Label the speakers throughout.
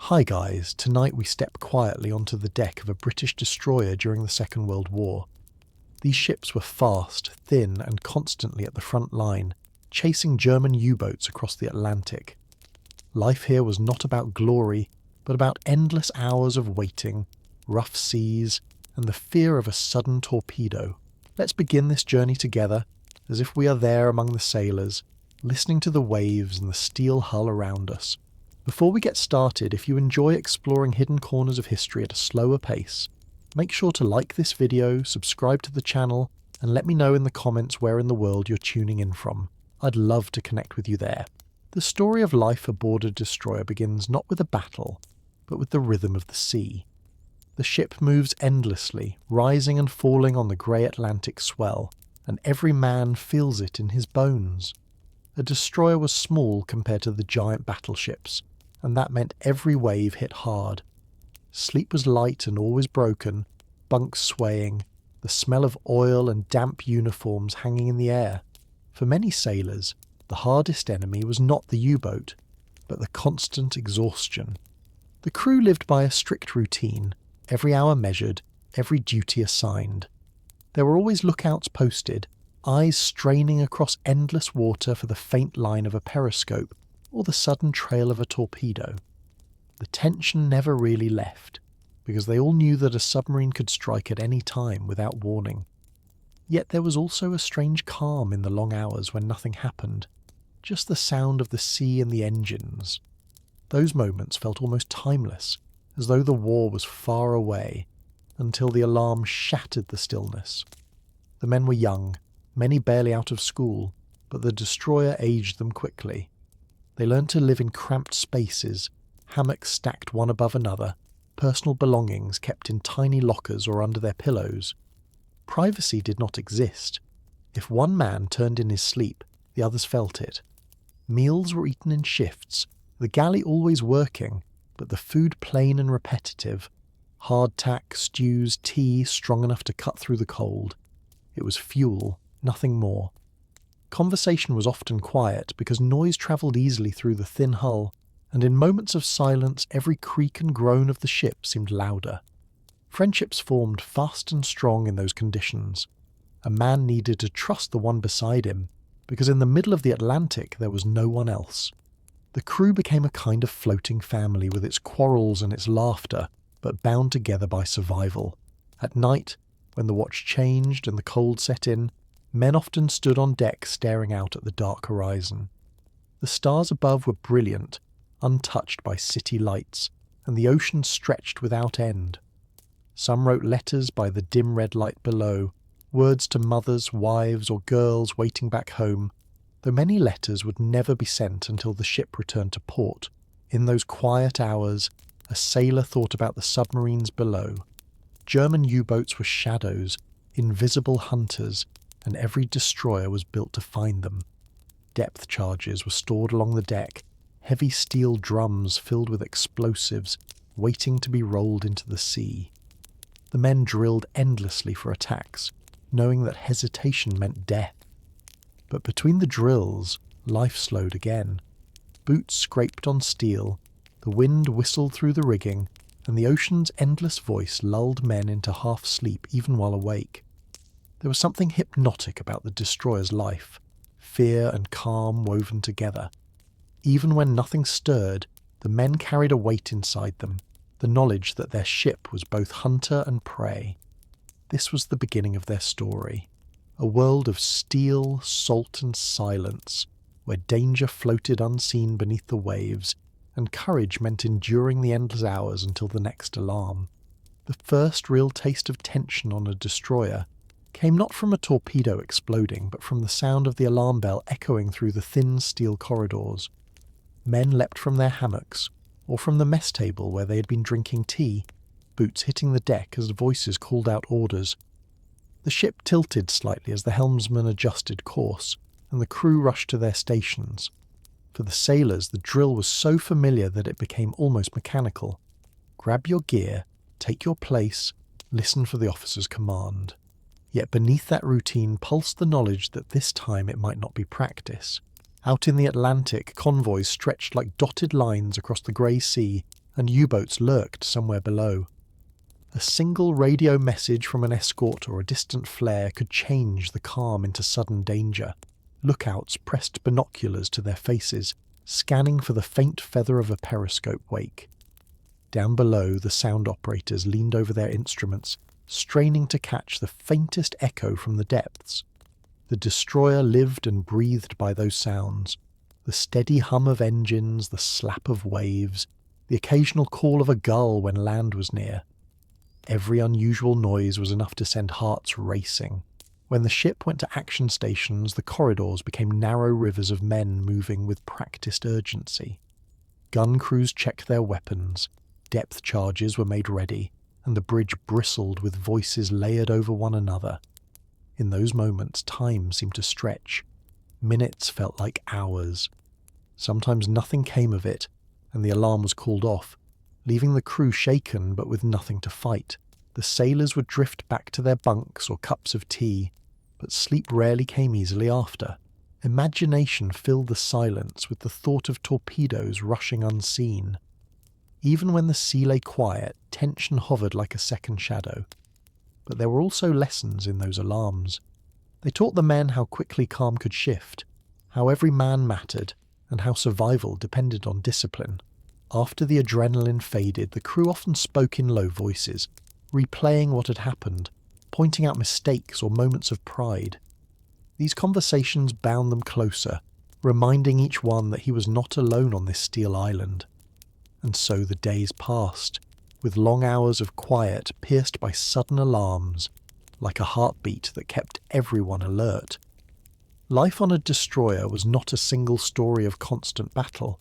Speaker 1: Hi guys, tonight we step quietly onto the deck of a British destroyer during the Second World War. These ships were fast, thin and constantly at the front line, chasing German U-boats across the Atlantic. Life here was not about glory, but about endless hours of waiting, rough seas, and the fear of a sudden torpedo. Let's begin this journey together, as if we are there among the sailors, listening to the waves and the steel hull around us. Before we get started, if you enjoy exploring hidden corners of history at a slower pace, make sure to like this video, subscribe to the channel, and let me know in the comments where in the world you're tuning in from. I'd love to connect with you there. The story of life aboard a destroyer begins not with a battle, but with the rhythm of the sea. The ship moves endlessly, rising and falling on the grey Atlantic swell, and every man feels it in his bones. A destroyer was small compared to the giant battleships, and that meant every wave hit hard. Sleep was light and always broken, bunks swaying, the smell of oil and damp uniforms hanging in the air. For many sailors, the hardest enemy was not the U-boat, but the constant exhaustion. The crew lived by a strict routine, every hour measured, every duty assigned. There were always lookouts posted, eyes straining across endless water for the faint line of a periscope or the sudden trail of a torpedo. The tension never really left, because they all knew that a submarine could strike at any time without warning. Yet there was also a strange calm in the long hours when nothing happened, just the sound of the sea and the engines. Those moments felt almost timeless, as though the war was far away, until the alarm shattered the stillness. The men were young, many barely out of school, but the destroyer aged them quickly. They learned to live in cramped spaces, hammocks stacked one above another, personal belongings kept in tiny lockers or under their pillows. Privacy did not exist. If one man turned in his sleep, the others felt it. Meals were eaten in shifts, the galley always working, but the food plain and repetitive. Hardtack, stews, tea strong enough to cut through the cold. It was fuel, nothing more. Conversation was often quiet because noise travelled easily through the thin hull, and in moments of silence every creak and groan of the ship seemed louder. Friendships formed fast and strong in those conditions. A man needed to trust the one beside him, because in the middle of the Atlantic there was no one else. The crew became a kind of floating family with its quarrels and its laughter, but bound together by survival. At night, when the watch changed and the cold set in, men often stood on deck staring out at the dark horizon. The stars above were brilliant, untouched by city lights, and the ocean stretched without end. Some wrote letters by the dim red light below, words to mothers, wives, or girls waiting back home, though many letters would never be sent until the ship returned to port. In those quiet hours, a sailor thought about the submarines below. German U-boats were shadows, invisible hunters, and every destroyer was built to find them. Depth charges were stored along the deck, heavy steel drums filled with explosives, waiting to be rolled into the sea. The men drilled endlessly for attacks, knowing that hesitation meant death. But between the drills, life slowed again. Boots scraped on steel, the wind whistled through the rigging, and the ocean's endless voice lulled men into half-sleep even while awake. There was something hypnotic about the destroyer's life, fear and calm woven together. Even when nothing stirred, the men carried a weight inside them, the knowledge that their ship was both hunter and prey. This was the beginning of their story, a world of steel, salt and silence, where danger floated unseen beneath the waves, and courage meant enduring the endless hours until the next alarm. The first real taste of tension on a destroyer came not from a torpedo exploding, but from the sound of the alarm bell echoing through the thin steel corridors. Men leapt from their hammocks, or from the mess table where they had been drinking tea, boots hitting the deck as voices called out orders. The ship tilted slightly as the helmsman adjusted course, and the crew rushed to their stations. For the sailors, the drill was so familiar that it became almost mechanical. Grab your gear, take your place, listen for the officer's command. Yet beneath that routine pulsed the knowledge that this time it might not be practice. Out in the Atlantic, convoys stretched like dotted lines across the grey sea, and U-boats lurked somewhere below. A single radio message from an escort or a distant flare could change the calm into sudden danger. Lookouts pressed binoculars to their faces, scanning for the faint feather of a periscope wake. Down below, the sound operators leaned over their instruments, straining to catch the faintest echo from the depths. The destroyer lived and breathed by those sounds. The steady hum of engines, the slap of waves, the occasional call of a gull when land was near. Every unusual noise was enough to send hearts racing. When the ship went to action stations, the corridors became narrow rivers of men moving with practiced urgency. Gun crews checked their weapons, depth charges were made ready, and the bridge bristled with voices layered over one another. In those moments, time seemed to stretch. Minutes felt like hours. Sometimes nothing came of it, and the alarm was called off, leaving the crew shaken but with nothing to fight. The sailors would drift back to their bunks or cups of tea, but sleep rarely came easily after. Imagination filled the silence with the thought of torpedoes rushing unseen. Even when the sea lay quiet, tension hovered like a second shadow. But there were also lessons in those alarms. They taught the men how quickly calm could shift, how every man mattered, and how survival depended on discipline. After the adrenaline faded, the crew often spoke in low voices, replaying what had happened, pointing out mistakes or moments of pride. These conversations bound them closer, reminding each one that he was not alone on this steel island. And so the days passed, with long hours of quiet pierced by sudden alarms, like a heartbeat that kept everyone alert. Life on a destroyer was not a single story of constant battle,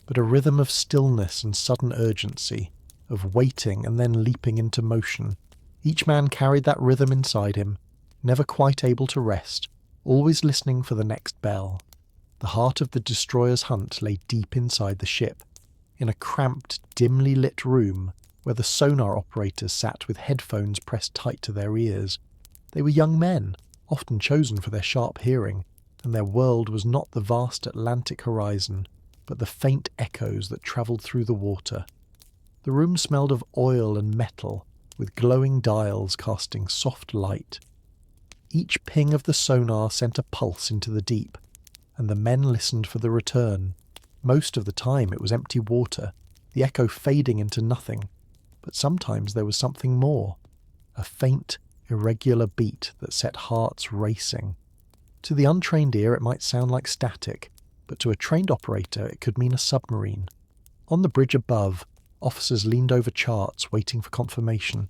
Speaker 1: but a rhythm of stillness and sudden urgency, of waiting and then leaping into motion. Each man carried that rhythm inside him, never quite able to rest, always listening for the next bell. The heart of the destroyer's hunt lay deep inside the ship, in a cramped, dimly lit room where the sonar operators sat with headphones pressed tight to their ears. They were young men, often chosen for their sharp hearing, and their world was not the vast Atlantic horizon, but the faint echoes that travelled through the water. The room smelled of oil and metal, with glowing dials casting soft light. Each ping of the sonar sent a pulse into the deep, and the men listened for the return. Most of the time it was empty water, the echo fading into nothing, but sometimes there was something more, a faint, irregular beat that set hearts racing. To the untrained ear it might sound like static, but to a trained operator it could mean a submarine. On the bridge above, officers leaned over charts waiting for confirmation.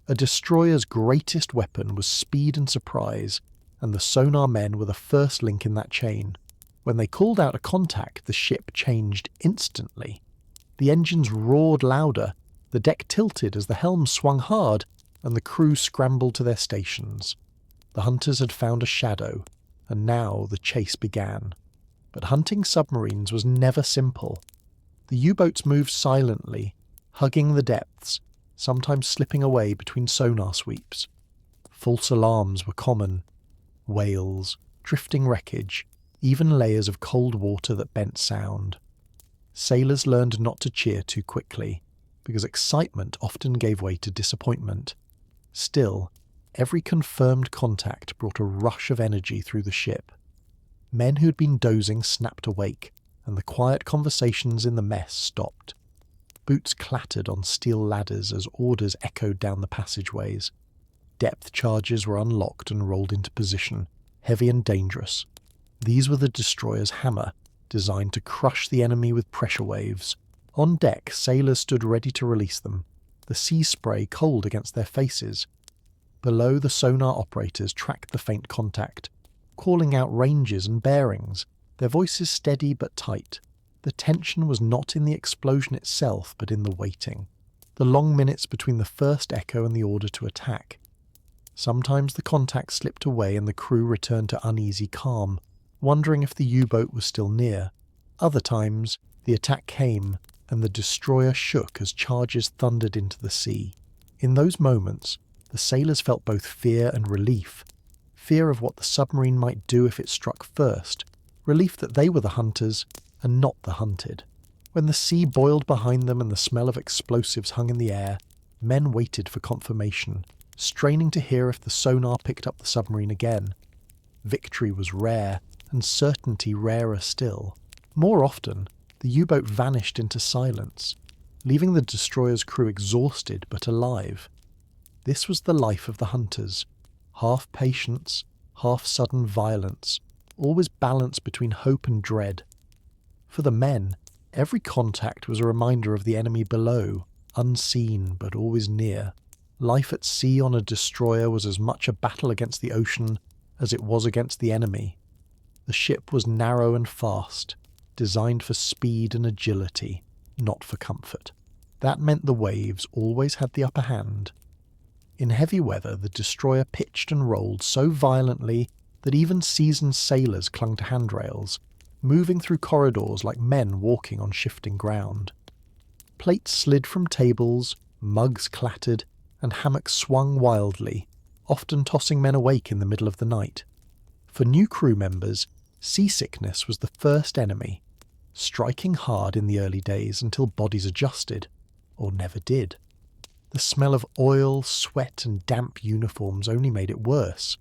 Speaker 1: A destroyer's greatest weapon was speed and surprise, and the sonar men were the first link in that chain. When they called out a contact, the ship changed instantly. The engines roared louder, the deck tilted as the helm swung hard, and the crew scrambled to their stations. The hunters had found a shadow, and now the chase began. But hunting submarines was never simple. The U-boats moved silently, hugging the depths, sometimes slipping away between sonar sweeps. False alarms were common. Whales, drifting wreckage, even layers of cold water that bent sound. Sailors learned not to cheer too quickly, because excitement often gave way to disappointment. Still, every confirmed contact brought a rush of energy through the ship. Men who'd been dozing snapped awake, and the quiet conversations in the mess stopped. Boots clattered on steel ladders as orders echoed down the passageways. Depth charges were unlocked and rolled into position, heavy and dangerous. These were the destroyer's hammer, designed to crush the enemy with pressure waves. On deck, sailors stood ready to release them, the sea spray cold against their faces. Below, the sonar operators tracked the faint contact, calling out ranges and bearings, their voices steady but tight. The tension was not in the explosion itself, but in the waiting. The long minutes between the first echo and the order to attack. Sometimes the contact slipped away and the crew returned to uneasy calm, wondering if the U-boat was still near. Other times, the attack came, and the destroyer shook as charges thundered into the sea. In those moments, the sailors felt both fear and relief. Fear of what the submarine might do if it struck first, relief that they were the hunters and not the hunted. When the sea boiled behind them and the smell of explosives hung in the air, men waited for confirmation, straining to hear if the sonar picked up the submarine again. Victory was rare, and certainty rarer still. More often, the U-boat vanished into silence, leaving the destroyer's crew exhausted but alive. This was the life of the hunters, half patience, half sudden violence, always balanced between hope and dread. For the men, every contact was a reminder of the enemy below, unseen but always near. Life at sea on a destroyer was as much a battle against the ocean as it was against the enemy. The ship was narrow and fast, designed for speed and agility, not for comfort. That meant the waves always had the upper hand. In heavy weather, the destroyer pitched and rolled so violently that even seasoned sailors clung to handrails, moving through corridors like men walking on shifting ground. Plates slid from tables, mugs clattered, and hammocks swung wildly, often tossing men awake in the middle of the night. For new crew members, seasickness was the first enemy, striking hard in the early days until bodies adjusted, or never did. The smell of oil, sweat, and damp uniforms only made it worse,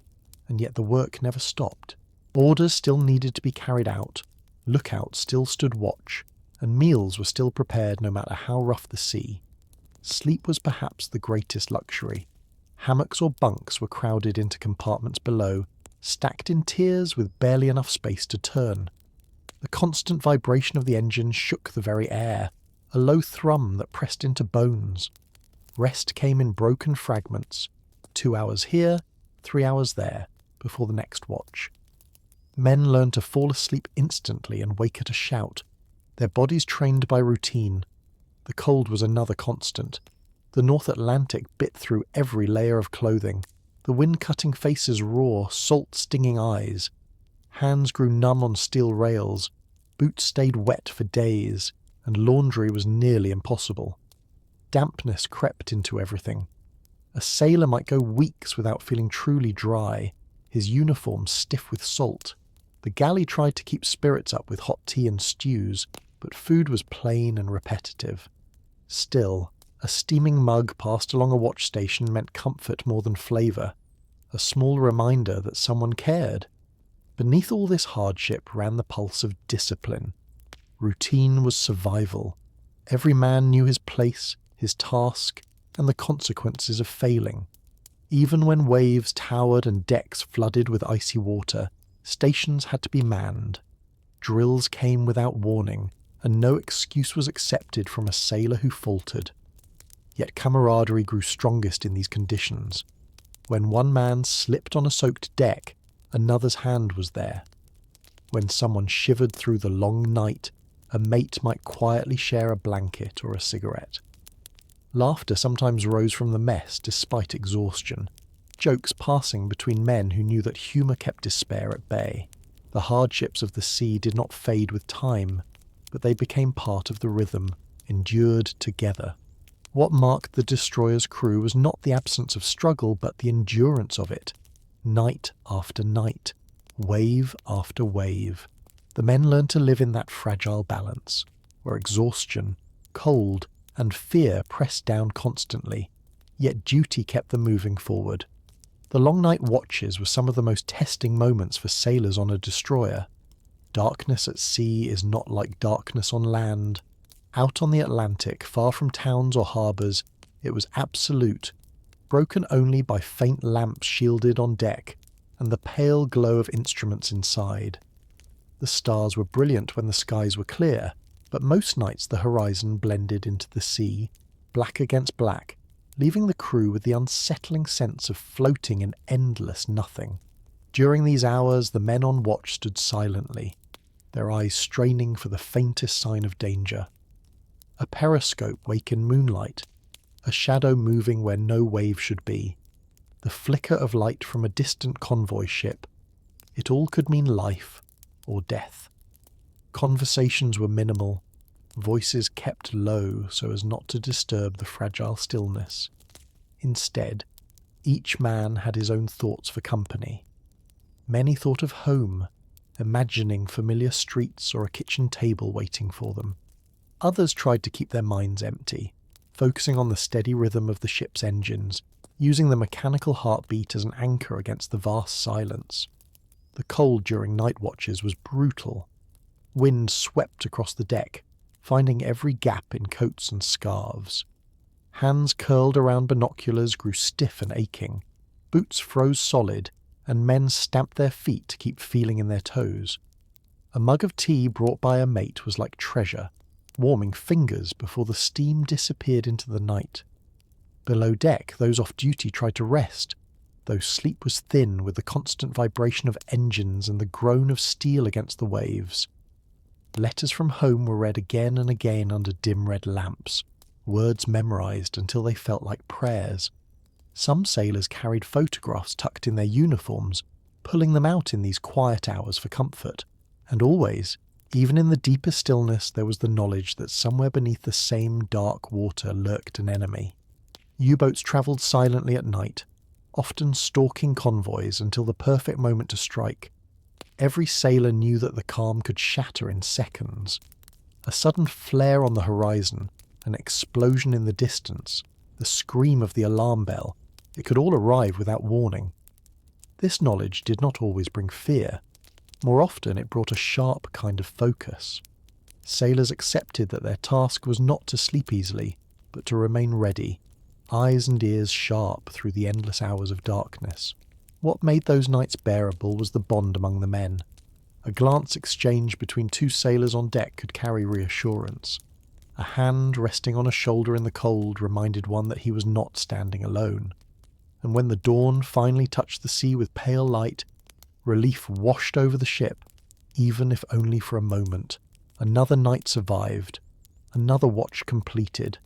Speaker 1: and yet the work never stopped. Orders still needed to be carried out, lookouts still stood watch, and meals were still prepared no matter how rough the sea. Sleep was perhaps the greatest luxury. Hammocks or bunks were crowded into compartments below, stacked in tiers with barely enough space to turn. The constant vibration of the engine shook the very air, a low thrum that pressed into bones. Rest came in broken fragments, 2 hours here, 3 hours there, before the next watch. Men learned to fall asleep instantly and wake at a shout, their bodies trained by routine. The cold was another constant. The North Atlantic bit through every layer of clothing, the wind-cutting faces raw, salt-stinging eyes. Hands grew numb on steel rails, boots stayed wet for days, and laundry was nearly impossible. Dampness crept into everything. A sailor might go weeks without feeling truly dry, his uniform stiff with salt. The galley tried to keep spirits up with hot tea and stews, but food was plain and repetitive. Still, a steaming mug passed along a watch station meant comfort more than flavour, a small reminder that someone cared. Beneath all this hardship ran the pulse of discipline. Routine was survival. Every man knew his place, his task, and the consequences of failing. Even when waves towered and decks flooded with icy water, stations had to be manned. Drills came without warning, and no excuse was accepted from a sailor who faltered. Yet camaraderie grew strongest in these conditions. When one man slipped on a soaked deck, another's hand was there. When someone shivered through the long night, a mate might quietly share a blanket or a cigarette. Laughter sometimes rose from the mess despite exhaustion, jokes passing between men who knew that humour kept despair at bay. The hardships of the sea did not fade with time, but they became part of the rhythm, endured together. What marked the destroyer's crew was not the absence of struggle, but the endurance of it. Night after night, wave after wave. The men learned to live in that fragile balance, where exhaustion, cold, and fear pressed down constantly, yet duty kept them moving forward. The long night watches were some of the most testing moments for sailors on a destroyer. Darkness at sea is not like darkness on land. Out on the Atlantic, far from towns or harbours, it was absolute, broken only by faint lamps shielded on deck, and the pale glow of instruments inside. The stars were brilliant when the skies were clear, but most nights the horizon blended into the sea, black against black, leaving the crew with the unsettling sense of floating in endless nothing. During these hours the men on watch stood silently, their eyes straining for the faintest sign of danger. A periscope wakened moonlight, a shadow moving where no wave should be, the flicker of light from a distant convoy ship. It all could mean life or death. Conversations were minimal, voices kept low so as not to disturb the fragile stillness. Instead, each man had his own thoughts for company. Many thought of home, imagining familiar streets or a kitchen table waiting for them. Others tried to keep their minds empty, focusing on the steady rhythm of the ship's engines, using the mechanical heartbeat as an anchor against the vast silence. The cold during night watches was brutal. Wind swept across the deck, finding every gap in coats and scarves. Hands curled around binoculars grew stiff and aching, boots froze solid, and men stamped their feet to keep feeling in their toes. A mug of tea brought by a mate was like treasure, warming fingers before the steam disappeared into the night. Below deck, those off duty tried to rest, though sleep was thin with the constant vibration of engines and the groan of steel against the waves. Letters from home were read again and again under dim red lamps, words memorized until they felt like prayers. Some sailors carried photographs tucked in their uniforms, pulling them out in these quiet hours for comfort. And always, even in the deepest stillness, there was the knowledge that somewhere beneath the same dark water lurked an enemy. U-boats travelled silently at night, often stalking convoys until the perfect moment to strike. Every sailor knew that the calm could shatter in seconds. A sudden flare on the horizon, an explosion in the distance, the scream of the alarm bell, it could all arrive without warning. This knowledge did not always bring fear. More often it brought a sharp kind of focus. Sailors accepted that their task was not to sleep easily, but to remain ready, eyes and ears sharp through the endless hours of darkness. What made those nights bearable was the bond among the men. A glance exchanged between two sailors on deck could carry reassurance. A hand resting on a shoulder in the cold reminded one that he was not standing alone. And when the dawn finally touched the sea with pale light, relief washed over the ship, even if only for a moment. Another night survived, another watch completed,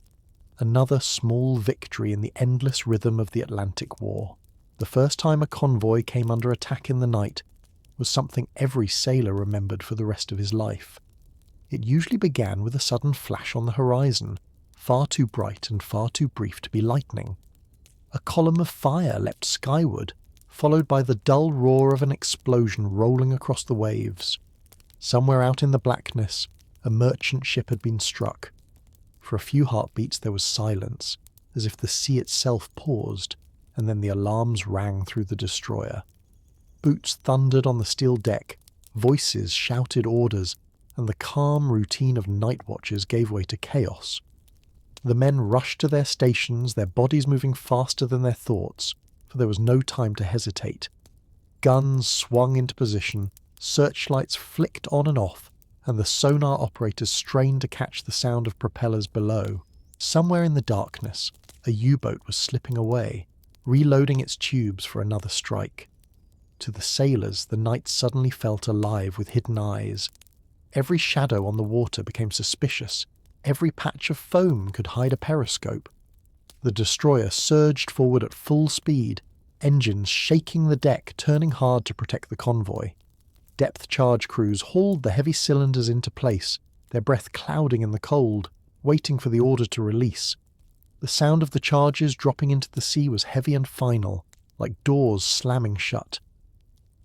Speaker 1: another small victory in the endless rhythm of the Atlantic War. The first time a convoy came under attack in the night was something every sailor remembered for the rest of his life. It usually began with a sudden flash on the horizon, far too bright and far too brief to be lightning. A column of fire leapt skyward, followed by the dull roar of an explosion rolling across the waves. Somewhere out in the blackness, a merchant ship had been struck. For a few heartbeats there was silence, as if the sea itself paused, and then the alarms rang through the destroyer. Boots thundered on the steel deck, voices shouted orders, and the calm routine of night watches gave way to chaos. The men rushed to their stations, their bodies moving faster than their thoughts, for there was no time to hesitate. Guns swung into position, searchlights flicked on and off, and the sonar operators strained to catch the sound of propellers below. Somewhere in the darkness, a U-boat was slipping away, reloading its tubes for another strike. To the sailors, the night suddenly felt alive with hidden eyes. Every shadow on the water became suspicious. Every patch of foam could hide a periscope. The destroyer surged forward at full speed, engines shaking the deck, turning hard to protect the convoy. Depth charge crews hauled the heavy cylinders into place, their breath clouding in the cold, waiting for the order to release. The sound of the charges dropping into the sea was heavy and final, like doors slamming shut.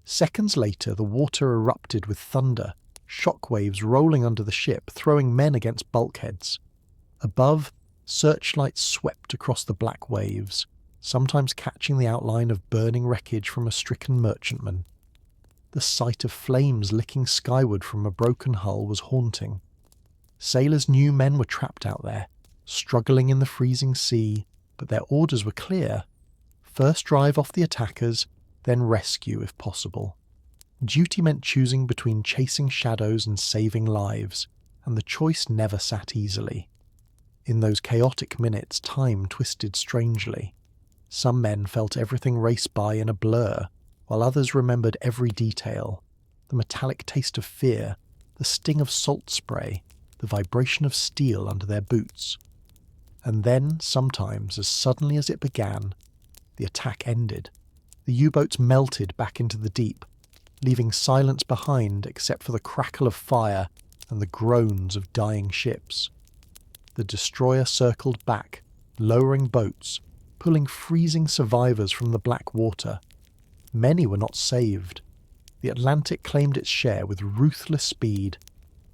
Speaker 1: Seconds later, the water erupted with thunder, shockwaves rolling under the ship, throwing men against bulkheads. Above, searchlights swept across the black waves, sometimes catching the outline of burning wreckage from a stricken merchantman. The sight of flames licking skyward from a broken hull was haunting. Sailors knew men were trapped out there, struggling in the freezing sea, but their orders were clear. First drive off the attackers, then rescue if possible. Duty meant choosing between chasing shadows and saving lives, and the choice never sat easily. In those chaotic minutes, time twisted strangely. Some men felt everything race by in a blur, while others remembered every detail. The metallic taste of fear, the sting of salt spray, the vibration of steel under their boots. And then, sometimes, as suddenly as it began, the attack ended. The U-boats melted back into the deep, leaving silence behind except for the crackle of fire and the groans of dying ships. The destroyer circled back, lowering boats, pulling freezing survivors from the black water. Many were not saved. The Atlantic claimed its share with ruthless speed.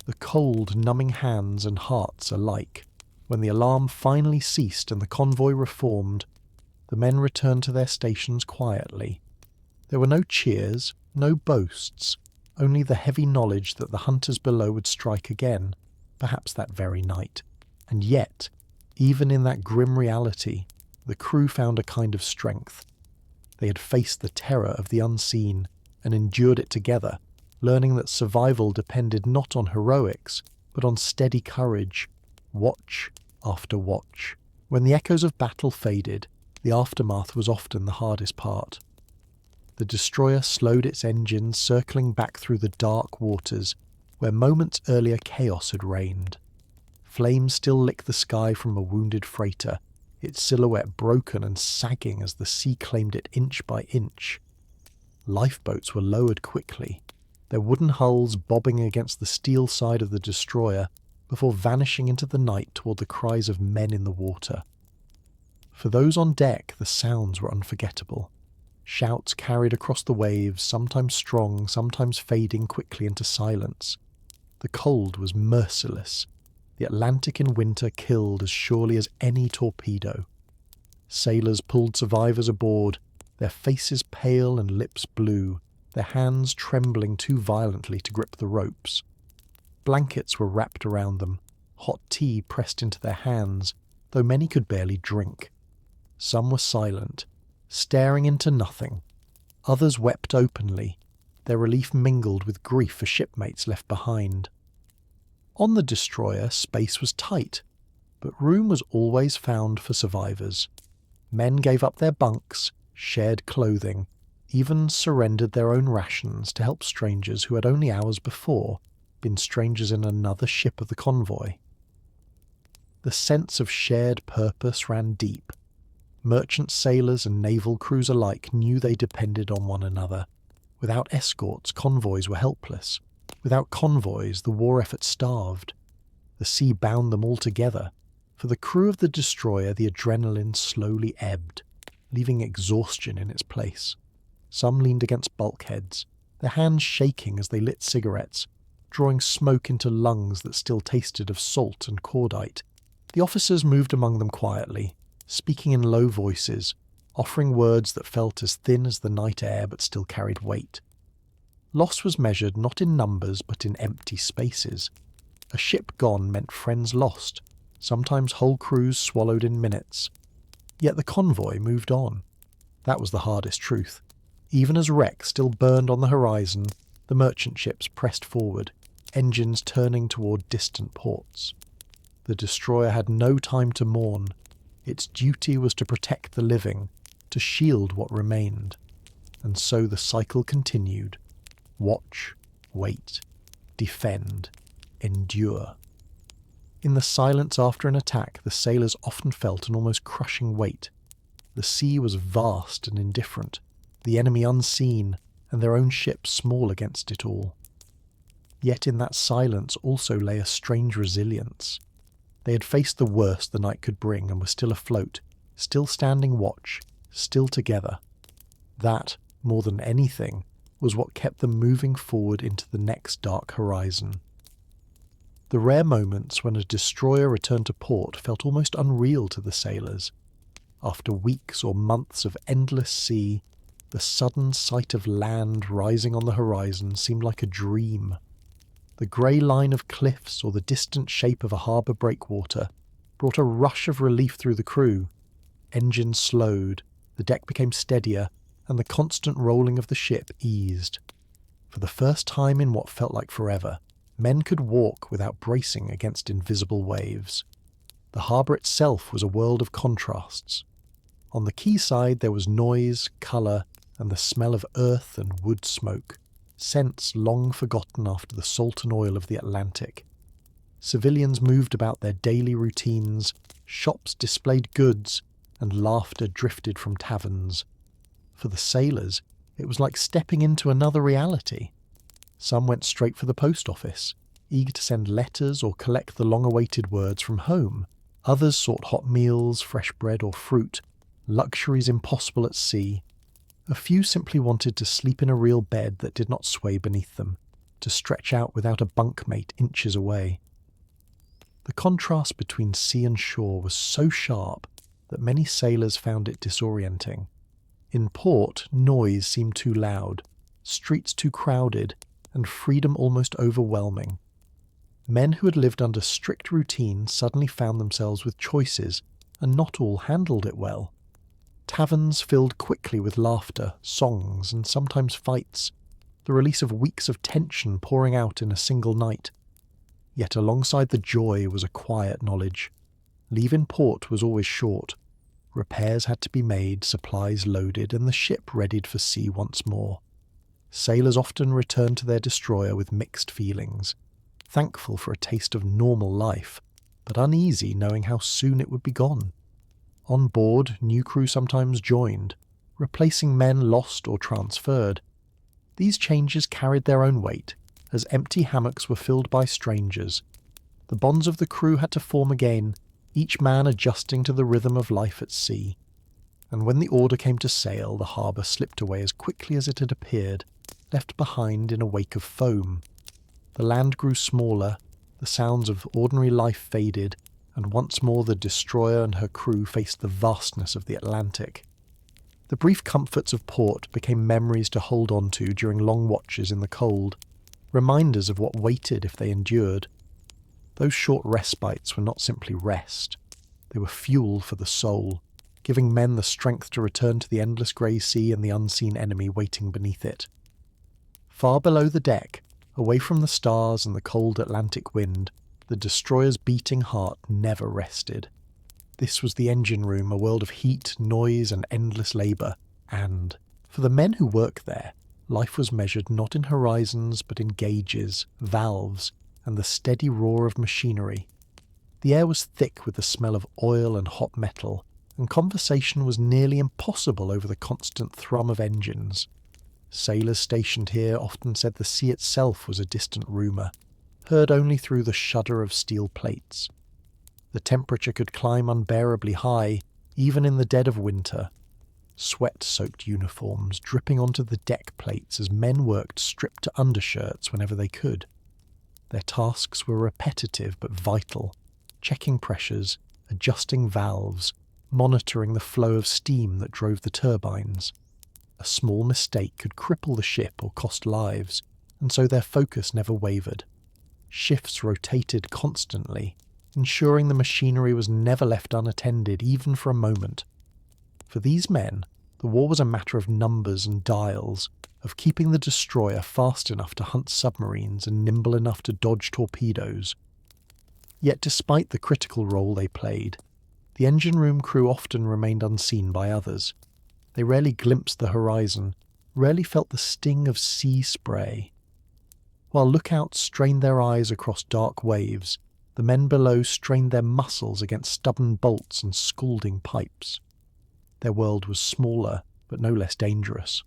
Speaker 1: the cold, numbing hands and hearts alike. When the alarm finally ceased and the convoy reformed, the men returned to their stations quietly. There were no cheers, no boasts, only the heavy knowledge that the hunters below would strike again, perhaps that very night. And yet, even in that grim reality, the crew found a kind of strength. They had faced the terror of the unseen and endured it together, learning that survival depended not on heroics, but on steady courage, watch after watch. When the echoes of battle faded, the aftermath was often the hardest part. The destroyer slowed its engines, circling back through the dark waters where moments earlier chaos had reigned. Flames still licked the sky from a wounded freighter, its silhouette broken and sagging as the sea claimed it inch by inch. Lifeboats were lowered quickly, their wooden hulls bobbing against the steel side of the destroyer before vanishing into the night toward the cries of men in the water. For those on deck, the sounds were unforgettable. Shouts carried across the waves, sometimes strong, sometimes fading quickly into silence. The cold was merciless. The Atlantic in winter killed as surely as any torpedo. Sailors pulled survivors aboard, their faces pale and lips blue, their hands trembling too violently to grip the ropes. Blankets were wrapped around them, hot tea pressed into their hands, though many could barely drink. Some were silent, staring into nothing. Others wept openly, their relief mingled with grief for shipmates left behind. On the destroyer, space was tight, but room was always found for survivors. Men gave up their bunks, shared clothing, even surrendered their own rations to help strangers who had only hours before been strangers in another ship of the convoy. The sense of shared purpose ran deep. Merchant sailors and naval crews alike knew they depended on one another. Without escorts, convoys were helpless. Without convoys, the war effort starved. The sea bound them all together. For the crew of the destroyer, the adrenaline slowly ebbed, leaving exhaustion in its place. Some leaned against bulkheads, their hands shaking as they lit cigarettes, drawing smoke into lungs that still tasted of salt and cordite. The officers moved among them quietly, speaking in low voices, offering words that felt as thin as the night air but still carried weight. Loss was measured not in numbers but in empty spaces. A ship gone meant friends lost, sometimes whole crews swallowed in minutes. Yet the convoy moved on. That was the hardest truth. Even as wreck still burned on the horizon, the merchant ships pressed forward, engines turning toward distant ports. The destroyer had no time to mourn. Its duty was to protect the living, to shield what remained. And so the cycle continued. Watch, wait, defend, endure. In the silence after an attack, the sailors often felt an almost crushing weight. The sea was vast and indifferent, the enemy unseen, and their own ship small against it all. Yet in that silence also lay a strange resilience. They had faced the worst the night could bring and were still afloat, still standing watch, still together. That, more than anything, was what kept them moving forward into the next dark horizon. The rare moments when a destroyer returned to port felt almost unreal to the sailors. After weeks or months of endless sea, the sudden sight of land rising on the horizon seemed like a dream. The grey line of cliffs or the distant shape of a harbour breakwater brought a rush of relief through the crew. Engines slowed, the deck became steadier, and the constant rolling of the ship eased. For the first time in what felt like forever, men could walk without bracing against invisible waves. The harbour itself was a world of contrasts. On the quayside there was noise, colour, and the smell of earth and wood smoke, scents long forgotten after the salt and oil of the Atlantic. Civilians moved about their daily routines, shops displayed goods, and laughter drifted from taverns. For the sailors, it was like stepping into another reality. Some went straight for the post office, eager to send letters or collect the long-awaited words from home. Others sought hot meals, fresh bread or fruit, luxuries impossible at sea. A few simply wanted to sleep in a real bed that did not sway beneath them. to stretch out without a bunkmate inches away. The contrast between sea and shore was so sharp that many sailors found it disorienting. In port, noise seemed too loud, streets too crowded, and freedom almost overwhelming. Men who had lived under strict routine suddenly found themselves with choices, and not all handled it well. Taverns filled quickly with laughter, songs, and sometimes fights, the release of weeks of tension pouring out in a single night. Yet alongside the joy was a quiet knowledge. Leave in port was always short. Repairs had to be made, supplies loaded, and the ship readied for sea once more. Sailors often returned to their destroyer with mixed feelings, thankful for a taste of normal life, but uneasy knowing how soon it would be gone. On board, new crew sometimes joined, replacing men lost or transferred. These changes carried their own weight, as empty hammocks were filled by strangers. The bonds of the crew had to form again, each man adjusting to the rhythm of life at sea. And when the order came to sail, the harbour slipped away as quickly as it had appeared, left behind in a wake of foam. The land grew smaller, the sounds of ordinary life faded, and once more the destroyer and her crew faced the vastness of the Atlantic. The brief comforts of port became memories to hold on to during long watches in the cold, reminders of what waited if they endured. Those short respites were not simply rest, they were fuel for the soul, giving men the strength to return to the endless grey sea and the unseen enemy waiting beneath it. Far below the deck, away from the stars and the cold Atlantic wind, the destroyer's beating heart never rested. This was the engine room, a world of heat, noise, and endless labour, and, for the men who worked there, life was measured not in horizons but in gauges, valves, and the steady roar of machinery. The air was thick with the smell of oil and hot metal, and conversation was nearly impossible over the constant thrum of engines. Sailors stationed here often said the sea itself was a distant rumour, heard only through the shudder of steel plates. The temperature could climb unbearably high, even in the dead of winter. Sweat-soaked uniforms dripping onto the deck plates as men worked stripped to undershirts whenever they could. Their tasks were repetitive but vital, checking pressures, adjusting valves, monitoring the flow of steam that drove the turbines. A small mistake could cripple the ship or cost lives, and so their focus never wavered. Shifts rotated constantly, ensuring the machinery was never left unattended even for a moment. For these men, the war was a matter of numbers and dials, of keeping the destroyer fast enough to hunt submarines and nimble enough to dodge torpedoes. Yet despite the critical role they played, the engine room crew often remained unseen by others. They rarely glimpsed the horizon, rarely felt the sting of sea spray. While lookouts strained their eyes across dark waves, the men below strained their muscles against stubborn bolts and scalding pipes. Their world was smaller, but no less dangerous.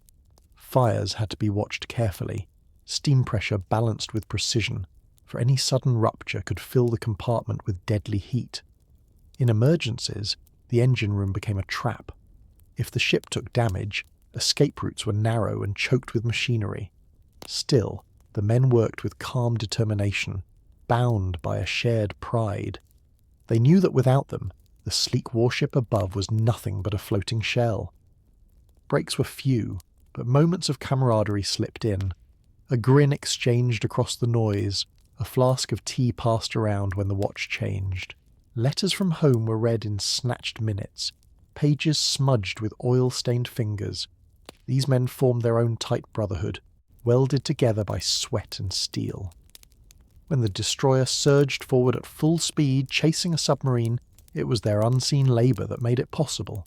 Speaker 1: Fires had to be watched carefully, steam pressure balanced with precision, for any sudden rupture could fill the compartment with deadly heat. In emergencies, the engine room became a trap. If the ship took damage, escape routes were narrow and choked with machinery. Still, the men worked with calm determination, bound by a shared pride. They knew that without them, the sleek warship above was nothing but a floating shell. Breaks were few, but moments of camaraderie slipped in. A grin exchanged across the noise, a flask of tea passed around when the watch changed. Letters from home were read in snatched minutes, pages smudged with oil-stained fingers. These men formed their own tight brotherhood, welded together by sweat and steel. When the destroyer surged forward at full speed, chasing a submarine, it was their unseen labour that made it possible.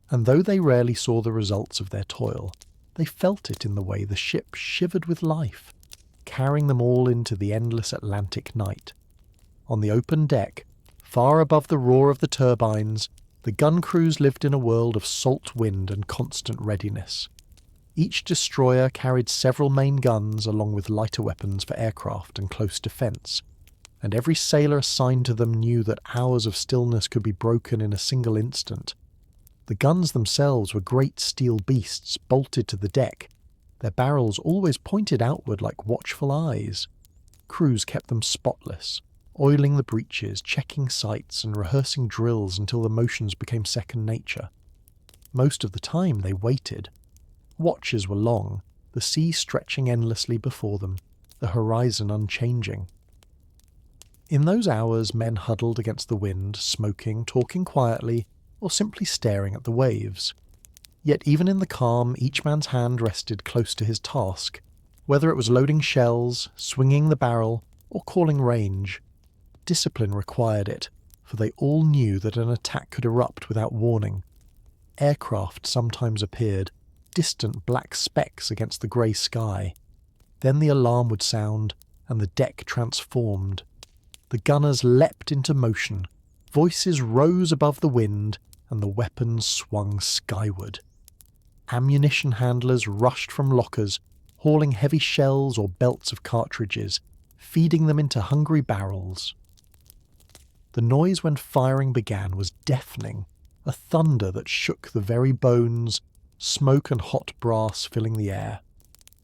Speaker 1: And though they rarely saw the results of their toil, they felt it in the way the ship shivered with life, carrying them all into the endless Atlantic night. On the open deck, far above the roar of the turbines, the gun crews lived in a world of salt wind and constant readiness. Each destroyer carried several main guns along with lighter weapons for aircraft and close defence, and every sailor assigned to them knew that hours of stillness could be broken in a single instant. The guns themselves were great steel beasts bolted to the deck, their barrels always pointed outward like watchful eyes. Crews kept them spotless, oiling the breeches, checking sights, and rehearsing drills until the motions became second nature. Most of the time they waited. Watches were long, the sea stretching endlessly before them, the horizon unchanging. In those hours men huddled against the wind, smoking, talking quietly, or simply staring at the waves. Yet even in the calm, each man's hand rested close to his task, whether it was loading shells, swinging the barrel, or calling range. Discipline required it, for they all knew that an attack could erupt without warning. Aircraft sometimes appeared, distant black specks against the grey sky. Then the alarm would sound, and the deck transformed. The gunners leapt into motion, voices rose above the wind, and the weapons swung skyward. Ammunition handlers rushed from lockers, hauling heavy shells or belts of cartridges, feeding them into hungry barrels. The noise when firing began was deafening, a thunder that shook the very bones, smoke and hot brass filling the air.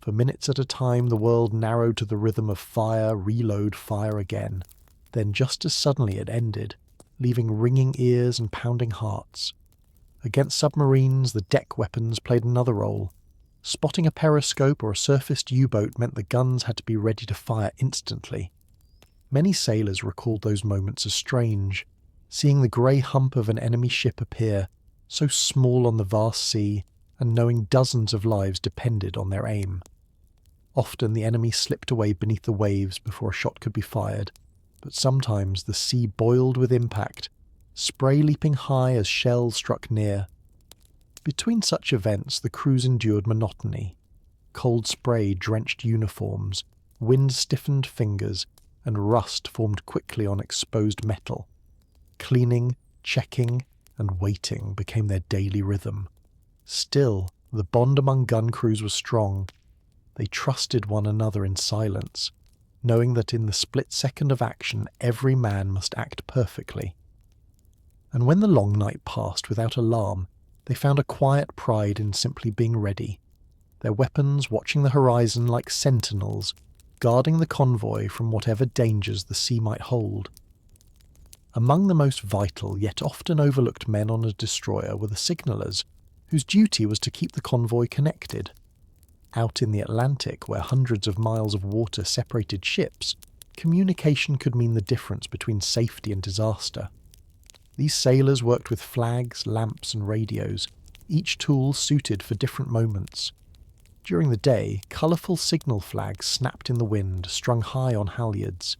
Speaker 1: For minutes at a time the world narrowed to the rhythm of fire, reload, fire again. Then just as suddenly it ended, leaving ringing ears and pounding hearts. Against submarines, the deck weapons played another role. Spotting a periscope or a surfaced U-boat meant the guns had to be ready to fire instantly. Many sailors recalled those moments as strange, seeing the grey hump of an enemy ship appear, so small on the vast sea, and knowing dozens of lives depended on their aim. Often the enemy slipped away beneath the waves before a shot could be fired, but sometimes the sea boiled with impact, spray leaping high as shells struck near. Between such events the crews endured monotony. Cold spray drenched uniforms, wind-stiffened fingers, and rust formed quickly on exposed metal. Cleaning, checking, and waiting became their daily rhythm. Still, the bond among gun crews was strong. They trusted one another in silence, knowing that in the split second of action every man must act perfectly. And when the long night passed without alarm, they found a quiet pride in simply being ready, their weapons watching the horizon like sentinels, guarding the convoy from whatever dangers the sea might hold. Among the most vital yet often overlooked men on a destroyer were the signallers, whose duty was to keep the convoy connected. Out in the Atlantic, where hundreds of miles of water separated ships, communication could mean the difference between safety and disaster. These sailors worked with flags, lamps, and radios, each tool suited for different moments. During the day, colourful signal flags snapped in the wind, strung high on halyards.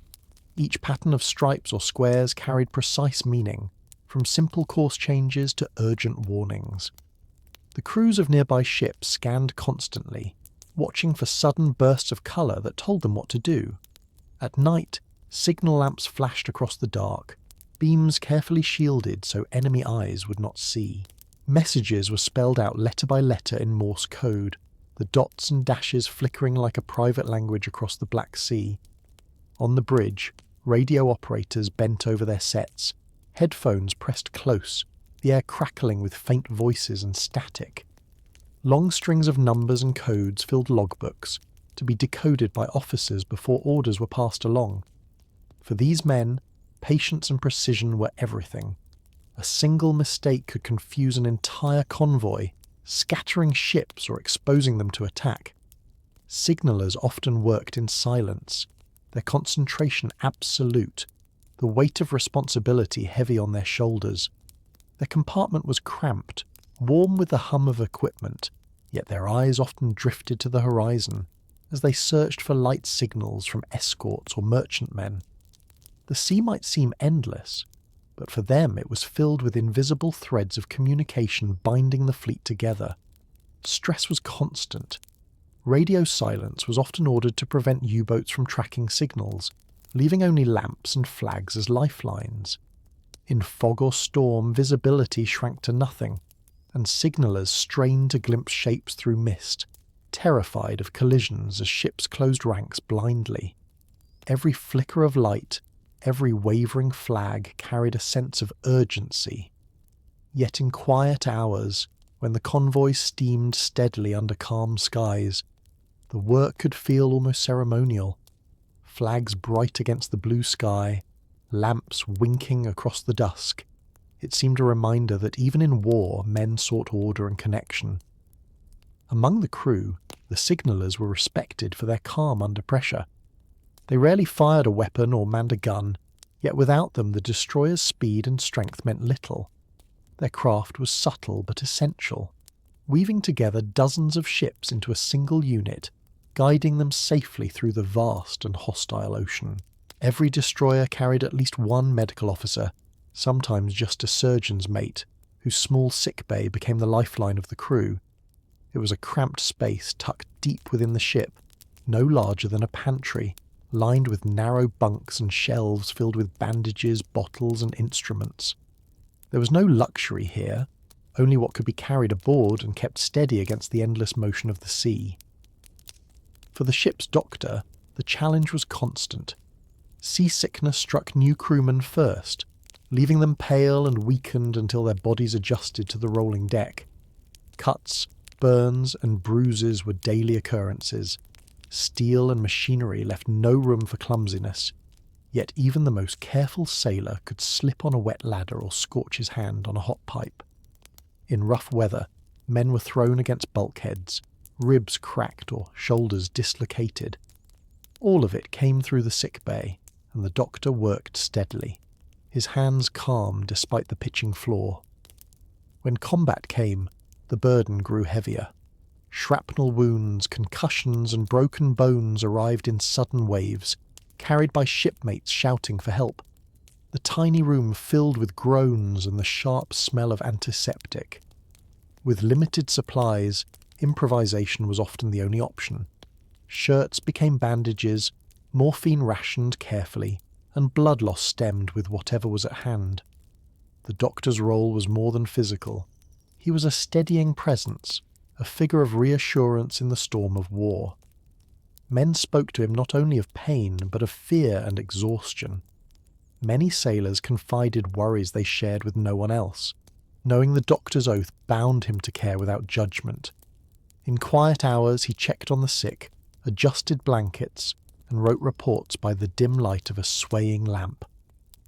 Speaker 1: Each pattern of stripes or squares carried precise meaning, from simple course changes to urgent warnings. The crews of nearby ships scanned constantly, watching for sudden bursts of colour that told them what to do. At night, signal lamps flashed across the dark, beams carefully shielded so enemy eyes would not see. Messages were spelled out letter by letter in Morse code, the dots and dashes flickering like a private language across the Black Sea. On the bridge, radio operators bent over their sets, headphones pressed close, the air crackling with faint voices and static. Long strings of numbers and codes filled logbooks, to be decoded by officers before orders were passed along. For these men, patience and precision were everything. A single mistake could confuse an entire convoy, scattering ships or exposing them to attack. Signallers often worked in silence, their concentration absolute, the weight of responsibility heavy on their shoulders. Their compartment was cramped, warm with the hum of equipment, yet their eyes often drifted to the horizon as they searched for light signals from escorts or merchantmen. The sea might seem endless, but for them it was filled with invisible threads of communication binding the fleet together. Stress was constant. Radio silence was often ordered to prevent U-boats from tracking signals, leaving only lamps and flags as lifelines. In fog or storm, visibility shrank to nothing, and signallers strained to glimpse shapes through mist, terrified of collisions as ships closed ranks blindly. Every flicker of light, every wavering flag carried a sense of urgency. Yet in quiet hours, when the convoy steamed steadily under calm skies, The work could feel almost ceremonial. Flags bright against the blue sky, lamps winking across the dusk. It seemed a reminder that even in war, men sought order and connection. Among the crew, the signallers were respected for their calm under pressure. They rarely fired a weapon or manned a gun, yet without them the destroyer's speed and strength meant little. Their craft was subtle but essential, weaving together dozens of ships into a single unit, guiding them safely through the vast and hostile ocean. Every destroyer carried at least one medical officer, sometimes just a surgeon's mate, whose small sick bay became the lifeline of the crew. It was a cramped space tucked deep within the ship, no larger than a pantry, lined with narrow bunks and shelves filled with bandages, bottles and instruments. There was no luxury here, only what could be carried aboard and kept steady against the endless motion of the sea. For the ship's doctor, the challenge was constant. Seasickness struck new crewmen first, leaving them pale and weakened until their bodies adjusted to the rolling deck. Cuts, burns and bruises were daily occurrences. Steel and machinery left no room for clumsiness, yet even the most careful sailor could slip on a wet ladder or scorch his hand on a hot pipe. In rough weather, men were thrown against bulkheads, ribs cracked or shoulders dislocated. All of it came through the sick bay, and the doctor worked steadily, his hands calm despite the pitching floor. When combat came, the burden grew heavier. Shrapnel wounds, concussions and broken bones arrived in sudden waves, carried by shipmates shouting for help. The tiny room filled with groans and the sharp smell of antiseptic. With limited supplies, improvisation was often the only option. Shirts became bandages, morphine rationed carefully, and blood loss stemmed with whatever was at hand. The doctor's role was more than physical. He was a steadying presence, a figure of reassurance in the storm of war. Men spoke to him not only of pain, but of fear and exhaustion. Many sailors confided worries they shared with no one else, knowing the doctor's oath bound him to care without judgment. In quiet hours he checked on the sick, adjusted blankets, and wrote reports by the dim light of a swaying lamp.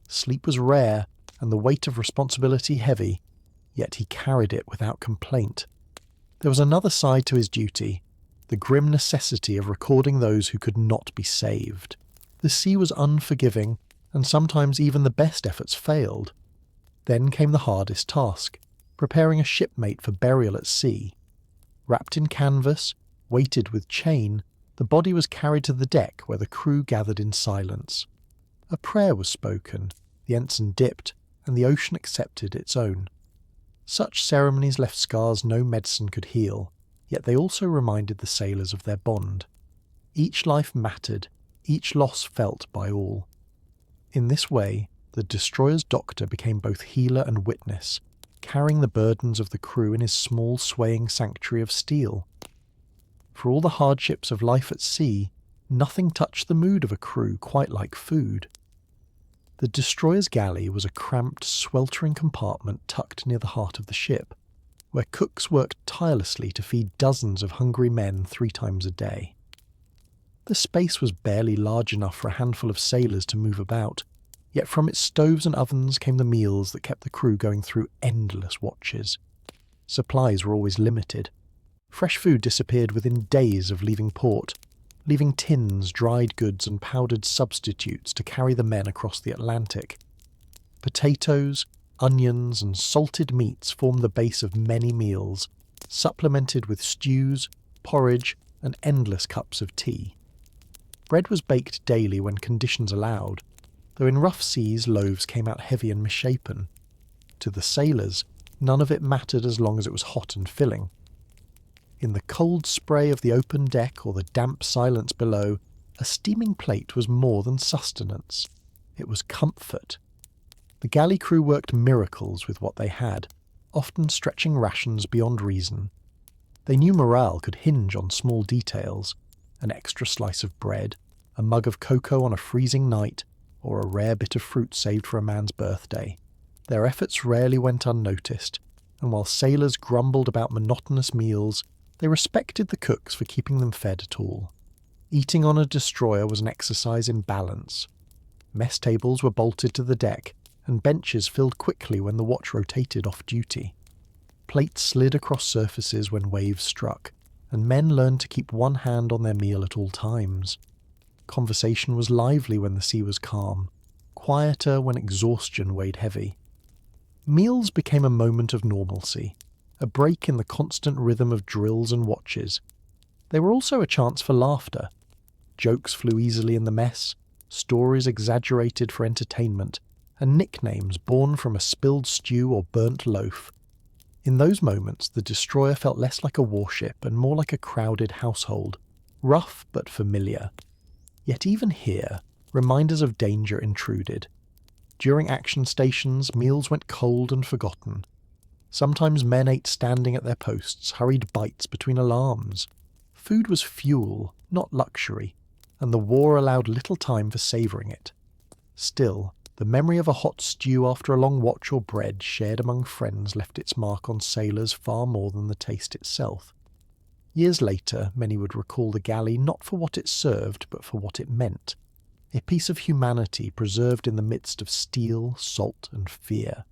Speaker 1: Sleep was rare, and the weight of responsibility heavy, yet he carried it without complaint. There was another side to his duty, the grim necessity of recording those who could not be saved. The sea was unforgiving, and sometimes even the best efforts failed. Then came the hardest task, preparing a shipmate for burial at sea. Wrapped in canvas, weighted with chain, the body was carried to the deck where the crew gathered in silence. A prayer was spoken, the ensign dipped, and the ocean accepted its own. Such ceremonies left scars no medicine could heal, yet they also reminded the sailors of their bond. Each life mattered, each loss felt by all. In this way, the destroyer's doctor became both healer and witness, carrying the burdens of the crew in his small swaying sanctuary of steel. For all the hardships of life at sea, nothing touched the mood of a crew quite like food. The destroyer's galley was a cramped, sweltering compartment tucked near the heart of the ship, where cooks worked tirelessly to feed dozens of hungry men 3 times a day. The space was barely large enough for a handful of sailors to move about, yet from its stoves and ovens came the meals that kept the crew going through endless watches. Supplies were always limited. Fresh food disappeared within days of leaving port, leaving tins, dried goods and powdered substitutes to carry the men across the Atlantic. Potatoes, onions and salted meats formed the base of many meals, supplemented with stews, porridge and endless cups of tea. Bread was baked daily when conditions allowed, though in rough seas loaves came out heavy and misshapen. To the sailors, none of it mattered as long as it was hot and filling. In the cold spray of the open deck or the damp silence below, a steaming plate was more than sustenance. It was comfort. The galley crew worked miracles with what they had, often stretching rations beyond reason. They knew morale could hinge on small details, an extra slice of bread, a mug of cocoa on a freezing night, or a rare bit of fruit saved for a man's birthday. Their efforts rarely went unnoticed, and while sailors grumbled about monotonous meals, They respected the cooks for keeping them fed at all. Eating on a destroyer was an exercise in balance. Mess tables were bolted to the deck, and benches filled quickly when the watch rotated off duty. Plates slid across surfaces when waves struck, and men learned to keep one hand on their meal at all times. Conversation was lively when the sea was calm, quieter when exhaustion weighed heavy. Meals became a moment of normalcy, a break in the constant rhythm of drills and watches. They were also a chance for laughter. Jokes flew easily in the mess, stories exaggerated for entertainment, and nicknames born from a spilled stew or burnt loaf. In those moments, the destroyer felt less like a warship and more like a crowded household, rough but familiar. Yet even here, reminders of danger intruded. During action stations, meals went cold and forgotten. Sometimes men ate standing at their posts, hurried bites between alarms. Food was fuel, not luxury, and the war allowed little time for savouring it. Still, the memory of a hot stew after a long watch or bread shared among friends left its mark on sailors far more than the taste itself. Years later, many would recall the galley not for what it served, but for what it meant. A piece of humanity preserved in the midst of steel, salt, and fear.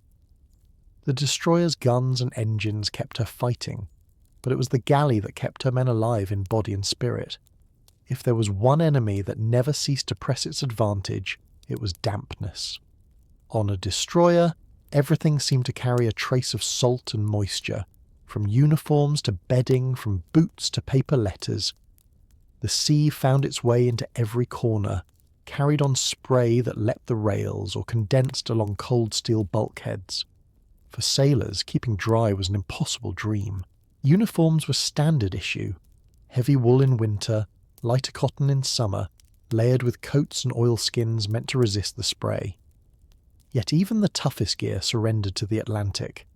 Speaker 1: The destroyer's guns and engines kept her fighting, but it was the galley that kept her men alive in body and spirit. If there was one enemy that never ceased to press its advantage, it was dampness. On a destroyer, everything seemed to carry a trace of salt and moisture, from uniforms to bedding, from boots to paper letters. The sea found its way into every corner, carried on spray that leapt the rails or condensed along cold steel bulkheads. For sailors, keeping dry was an impossible dream. Uniforms were standard issue, heavy wool in winter, lighter cotton in summer, layered with coats and oilskins meant to resist the spray. Yet even the toughest gear surrendered to the Atlantic.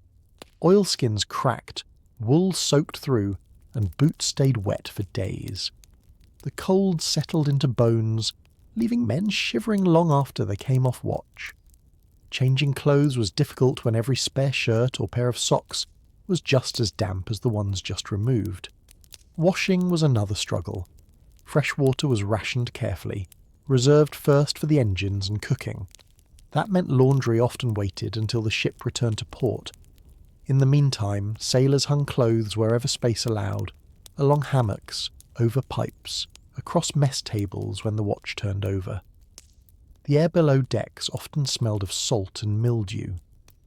Speaker 1: Oilskins cracked, wool soaked through, and boots stayed wet for days. The cold settled into bones, leaving men shivering long after they came off watch. Changing clothes was difficult when every spare shirt or pair of socks was just as damp as the ones just removed. Washing was another struggle. Fresh water was rationed carefully, reserved first for the engines and cooking. That meant laundry often waited until the ship returned to port. In the meantime, sailors hung clothes wherever space allowed, along hammocks, over pipes, across mess tables when the watch turned over. The air below decks often smelled of salt and mildew,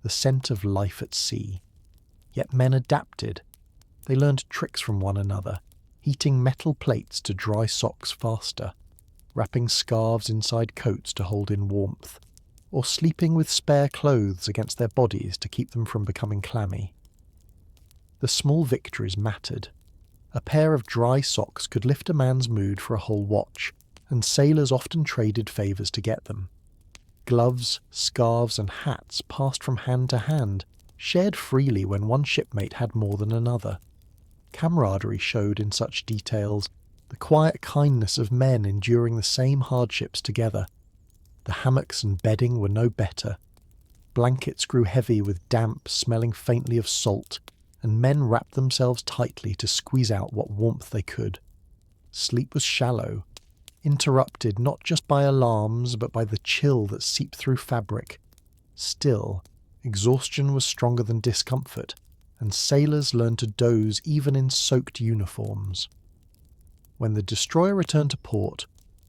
Speaker 1: the scent of life at sea. Yet men adapted. They learned tricks from one another, heating metal plates to dry socks faster, wrapping scarves inside coats to hold in warmth, or sleeping with spare clothes against their bodies to keep them from becoming clammy. The small victories mattered. A pair of dry socks could lift a man's mood for a whole watch, and sailors often traded favours to get them. Gloves, scarves, and hats passed from hand to hand, shared freely when one shipmate had more than another. Camaraderie showed in such details, the quiet kindness of men enduring the same hardships together. The hammocks and bedding were no better. Blankets grew heavy with damp, smelling faintly of salt, and men wrapped themselves tightly to squeeze out what warmth they could. Sleep was shallow, interrupted not just by alarms but by the chill that seeped through fabric. Still, exhaustion was stronger than discomfort, and sailors learned to doze even in soaked uniforms. When the destroyer returned to port,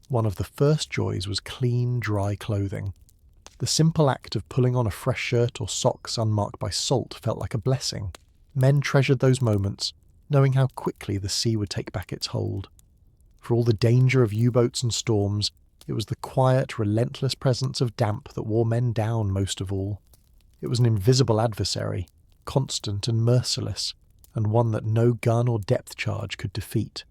Speaker 1: one of the first joys was clean, dry clothing. The simple act of pulling on a fresh shirt or socks unmarked by salt felt like a blessing. Men treasured those moments, knowing how quickly the sea would take back its hold. For all the danger of U-boats and storms, it was the quiet, relentless presence of damp that wore men down most of all. It was an invisible adversary, constant and merciless, and one that no gun or depth charge could defeat.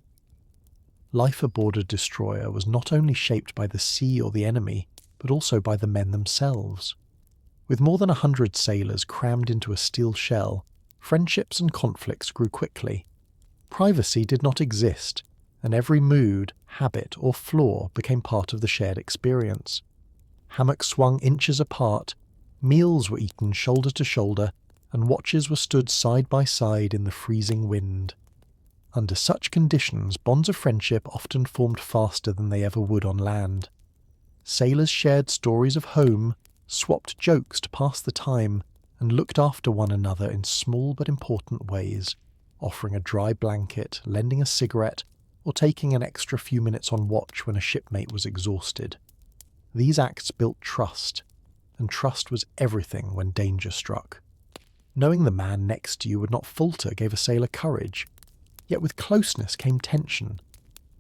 Speaker 1: Life aboard a destroyer was not only shaped by the sea or the enemy, but also by the men themselves. With more than 100 sailors crammed into a steel shell, friendships and conflicts grew quickly. Privacy did not exist, and every mood, habit, or flaw became part of the shared experience. Hammocks swung inches apart, meals were eaten shoulder to shoulder, and watches were stood side by side in the freezing wind. Under such conditions, bonds of friendship often formed faster than they ever would on land. Sailors shared stories of home, swapped jokes to pass the time, and looked after one another in small but important ways, offering a dry blanket, lending a cigarette, or taking an extra few minutes on watch when a shipmate was exhausted. These acts built trust, and trust was everything when danger struck. Knowing the man next to you would not falter gave a sailor courage, yet with closeness came tension.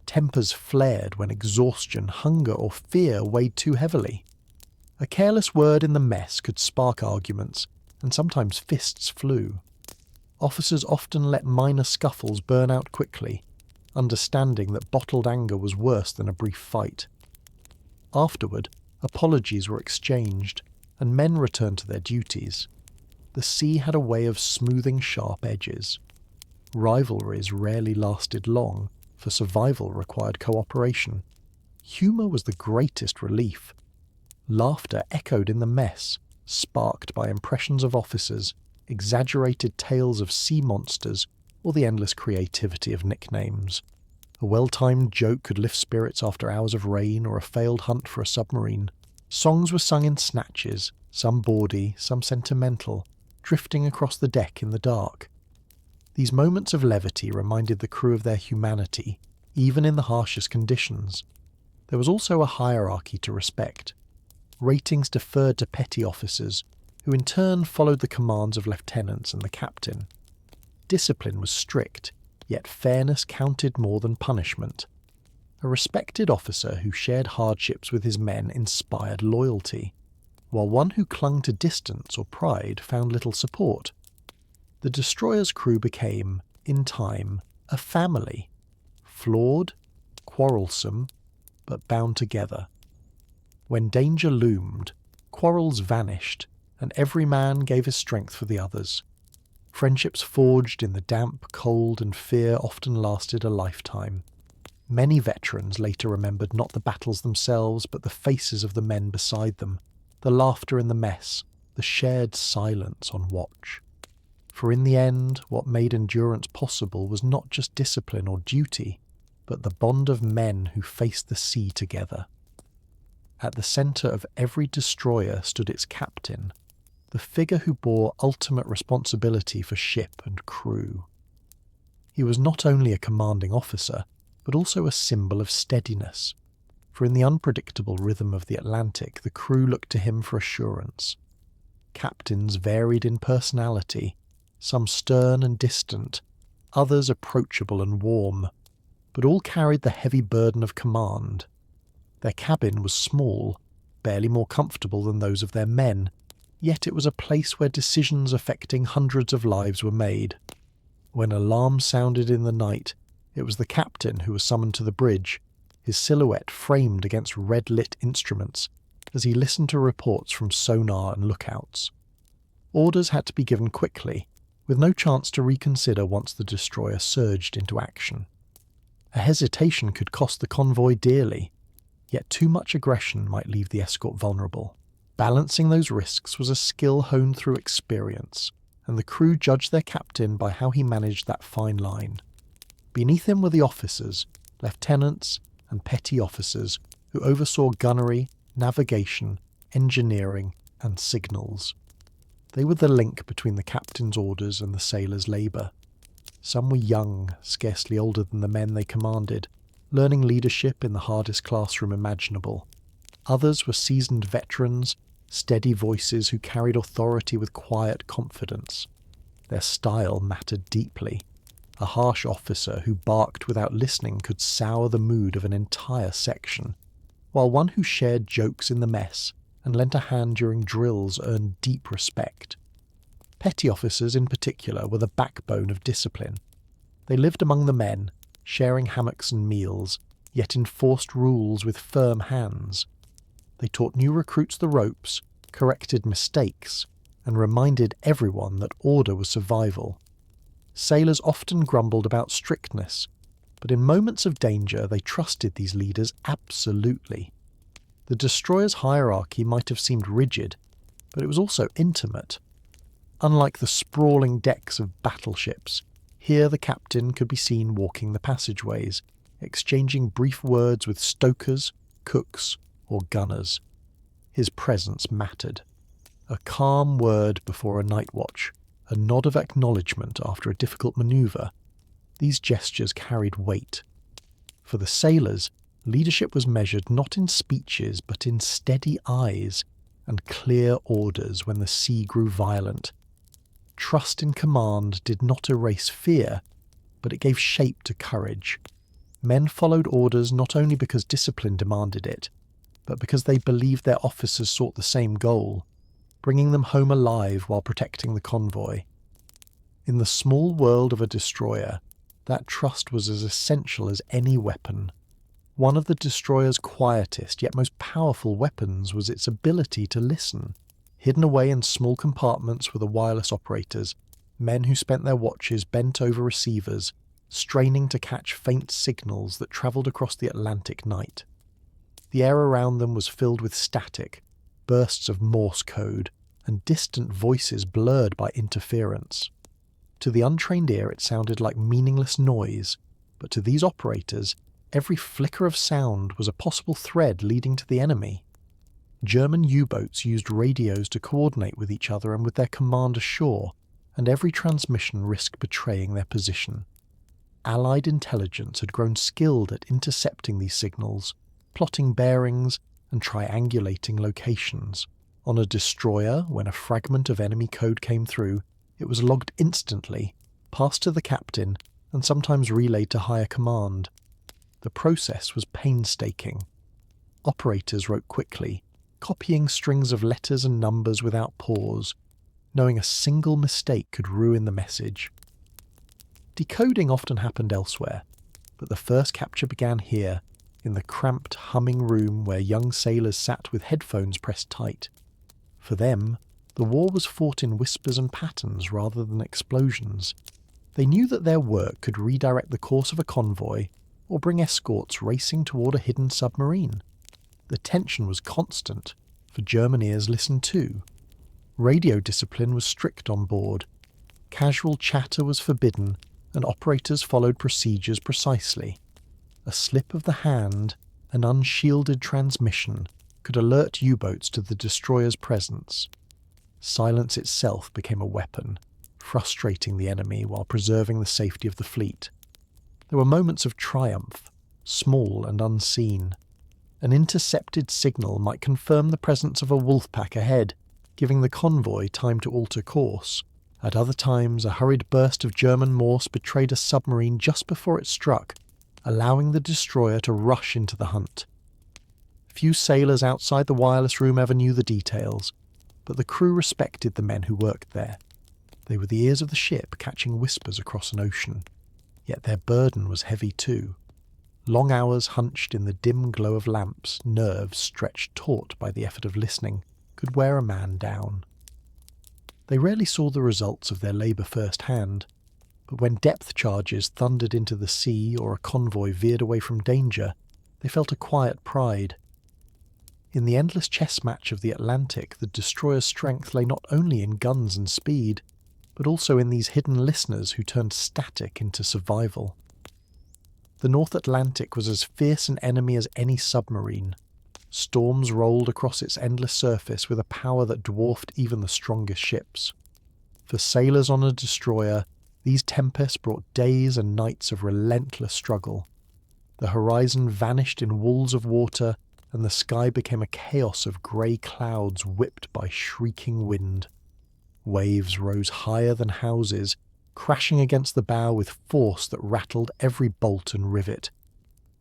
Speaker 1: Tempers flared when exhaustion, hunger, or fear weighed too heavily. A careless word in the mess could spark arguments, and sometimes fists flew. Officers often let minor scuffles burn out quickly, understanding that bottled anger was worse than a brief fight. Afterward, apologies were exchanged, and men returned to their duties. The sea had a way of smoothing sharp edges. Rivalries rarely lasted long, for survival required cooperation. Humour was the greatest relief. Laughter echoed in the mess, sparked by impressions of officers, exaggerated tales of sea monsters, or the endless creativity of nicknames. A well-timed joke could lift spirits after hours of rain or a failed hunt for a submarine. Songs were sung in snatches, some bawdy, some sentimental, drifting across the deck in the dark. These moments of levity reminded the crew of their humanity, even in the harshest conditions. There was also a hierarchy to respect. Ratings deferred to petty officers, who in turn followed the commands of lieutenants and the captain. Discipline was strict, yet fairness counted more than punishment. A respected officer who shared hardships with his men inspired loyalty, while one who clung to distance or pride found little support. The destroyer's crew became, in time, a family, flawed, quarrelsome, but bound together. When danger loomed, quarrels vanished, and every man gave his strength for the others. Friendships forged in the damp, cold, and fear often lasted a lifetime. Many veterans later remembered not the battles themselves, but the faces of the men beside them, the laughter in the mess, the shared silence on watch. For in the end, what made endurance possible was not just discipline or duty, but the bond of men who faced the sea together. At the centre of every destroyer stood its captain, the figure who bore ultimate responsibility for ship and crew. He was not only a commanding officer, but also a symbol of steadiness, for in the unpredictable rhythm of the Atlantic the crew looked to him for assurance. Captains varied in personality, some stern and distant, others approachable and warm, but all carried the heavy burden of command. Their cabin was small, barely more comfortable than those of their men, yet it was a place where decisions affecting hundreds of lives were made. When alarms sounded in the night, it was the captain who was summoned to the bridge, his silhouette framed against red-lit instruments, as he listened to reports from sonar and lookouts. Orders had to be given quickly, with no chance to reconsider once the destroyer surged into action. A hesitation could cost the convoy dearly, yet too much aggression might leave the escort vulnerable. Balancing those risks was a skill honed through experience, and the crew judged their captain by how he managed that fine line. Beneath him were the officers, lieutenants, and petty officers who oversaw gunnery, navigation, engineering, and signals. They were the link between the captain's orders and the sailors' labour. Some were young, scarcely older than the men they commanded, learning leadership in the hardest classroom imaginable. Others were seasoned veterans, steady voices who carried authority with quiet confidence. Their style mattered deeply. A harsh officer who barked without listening could sour the mood of an entire section, while one who shared jokes in the mess and lent a hand during drills earned deep respect. Petty officers in particular were the backbone of discipline. They lived among the men, sharing hammocks and meals, yet enforced rules with firm hands. They taught new recruits the ropes, corrected mistakes, and reminded everyone that order was survival. Sailors often grumbled about strictness, but in moments of danger they trusted these leaders absolutely. The destroyer's hierarchy might have seemed rigid, but it was also intimate. Unlike the sprawling decks of battleships, Here the captain could be seen walking the passageways, exchanging brief words with stokers, cooks, or gunners. His presence mattered. A calm word before a night watch, a nod of acknowledgement after a difficult manoeuvre. These gestures carried weight. For the sailors, leadership was measured not in speeches but in steady eyes and clear orders when the sea grew violent. Trust in command did not erase fear, but it gave shape to courage. Men followed orders not only because discipline demanded it, but because they believed their officers sought the same goal, bringing them home alive while protecting the convoy. In the small world of a destroyer, that trust was as essential as any weapon. One of the destroyer's quietest yet most powerful weapons was its ability to listen. Hidden away in small compartments were the wireless operators, men who spent their watches bent over receivers, straining to catch faint signals that travelled across the Atlantic night. The air around them was filled with static, bursts of Morse code, and distant voices blurred by interference. To the untrained ear it sounded like meaningless noise, but to these operators, every flicker of sound was a possible thread leading to the enemy. German U-boats used radios to coordinate with each other and with their command ashore, and every transmission risked betraying their position. Allied intelligence had grown skilled at intercepting these signals, plotting bearings, and triangulating locations. On a destroyer, when a fragment of enemy code came through, it was logged instantly, passed to the captain, and sometimes relayed to higher command. The process was painstaking. Operators wrote quickly, copying strings of letters and numbers without pause, knowing a single mistake could ruin the message. Decoding often happened elsewhere, but the first capture began here, in the cramped, humming room where young sailors sat with headphones pressed tight. For them, the war was fought in whispers and patterns rather than explosions. They knew that their work could redirect the course of a convoy or bring escorts racing toward a hidden submarine. The tension was constant, for German ears listened too. Radio discipline was strict on board. Casual chatter was forbidden, and operators followed procedures precisely. A slip of the hand, an unshielded transmission, could alert U-boats to the destroyer's presence. Silence itself became a weapon, frustrating the enemy while preserving the safety of the fleet. There were moments of triumph, small and unseen. An intercepted signal might confirm the presence of a wolf pack ahead, giving the convoy time to alter course. At other times, a hurried burst of German Morse betrayed a submarine just before it struck, allowing the destroyer to rush into the hunt. Few sailors outside the wireless room ever knew the details, but the crew respected the men who worked there. They were the ears of the ship catching whispers across an ocean. Yet their burden was heavy too. Long hours hunched in the dim glow of lamps, nerves stretched taut by the effort of listening, could wear a man down. They rarely saw the results of their labour firsthand, but when depth charges thundered into the sea or a convoy veered away from danger, they felt a quiet pride. In the endless chess match of the Atlantic, the destroyer's strength lay not only in guns and speed, but also in these hidden listeners who turned static into survival. The North Atlantic was as fierce an enemy as any submarine. Storms rolled across its endless surface with a power that dwarfed even the strongest ships. For sailors on a destroyer, these tempests brought days and nights of relentless struggle. The horizon vanished in walls of water, and the sky became a chaos of grey clouds whipped by shrieking wind. Waves rose higher than houses, crashing against the bow with force that rattled every bolt and rivet.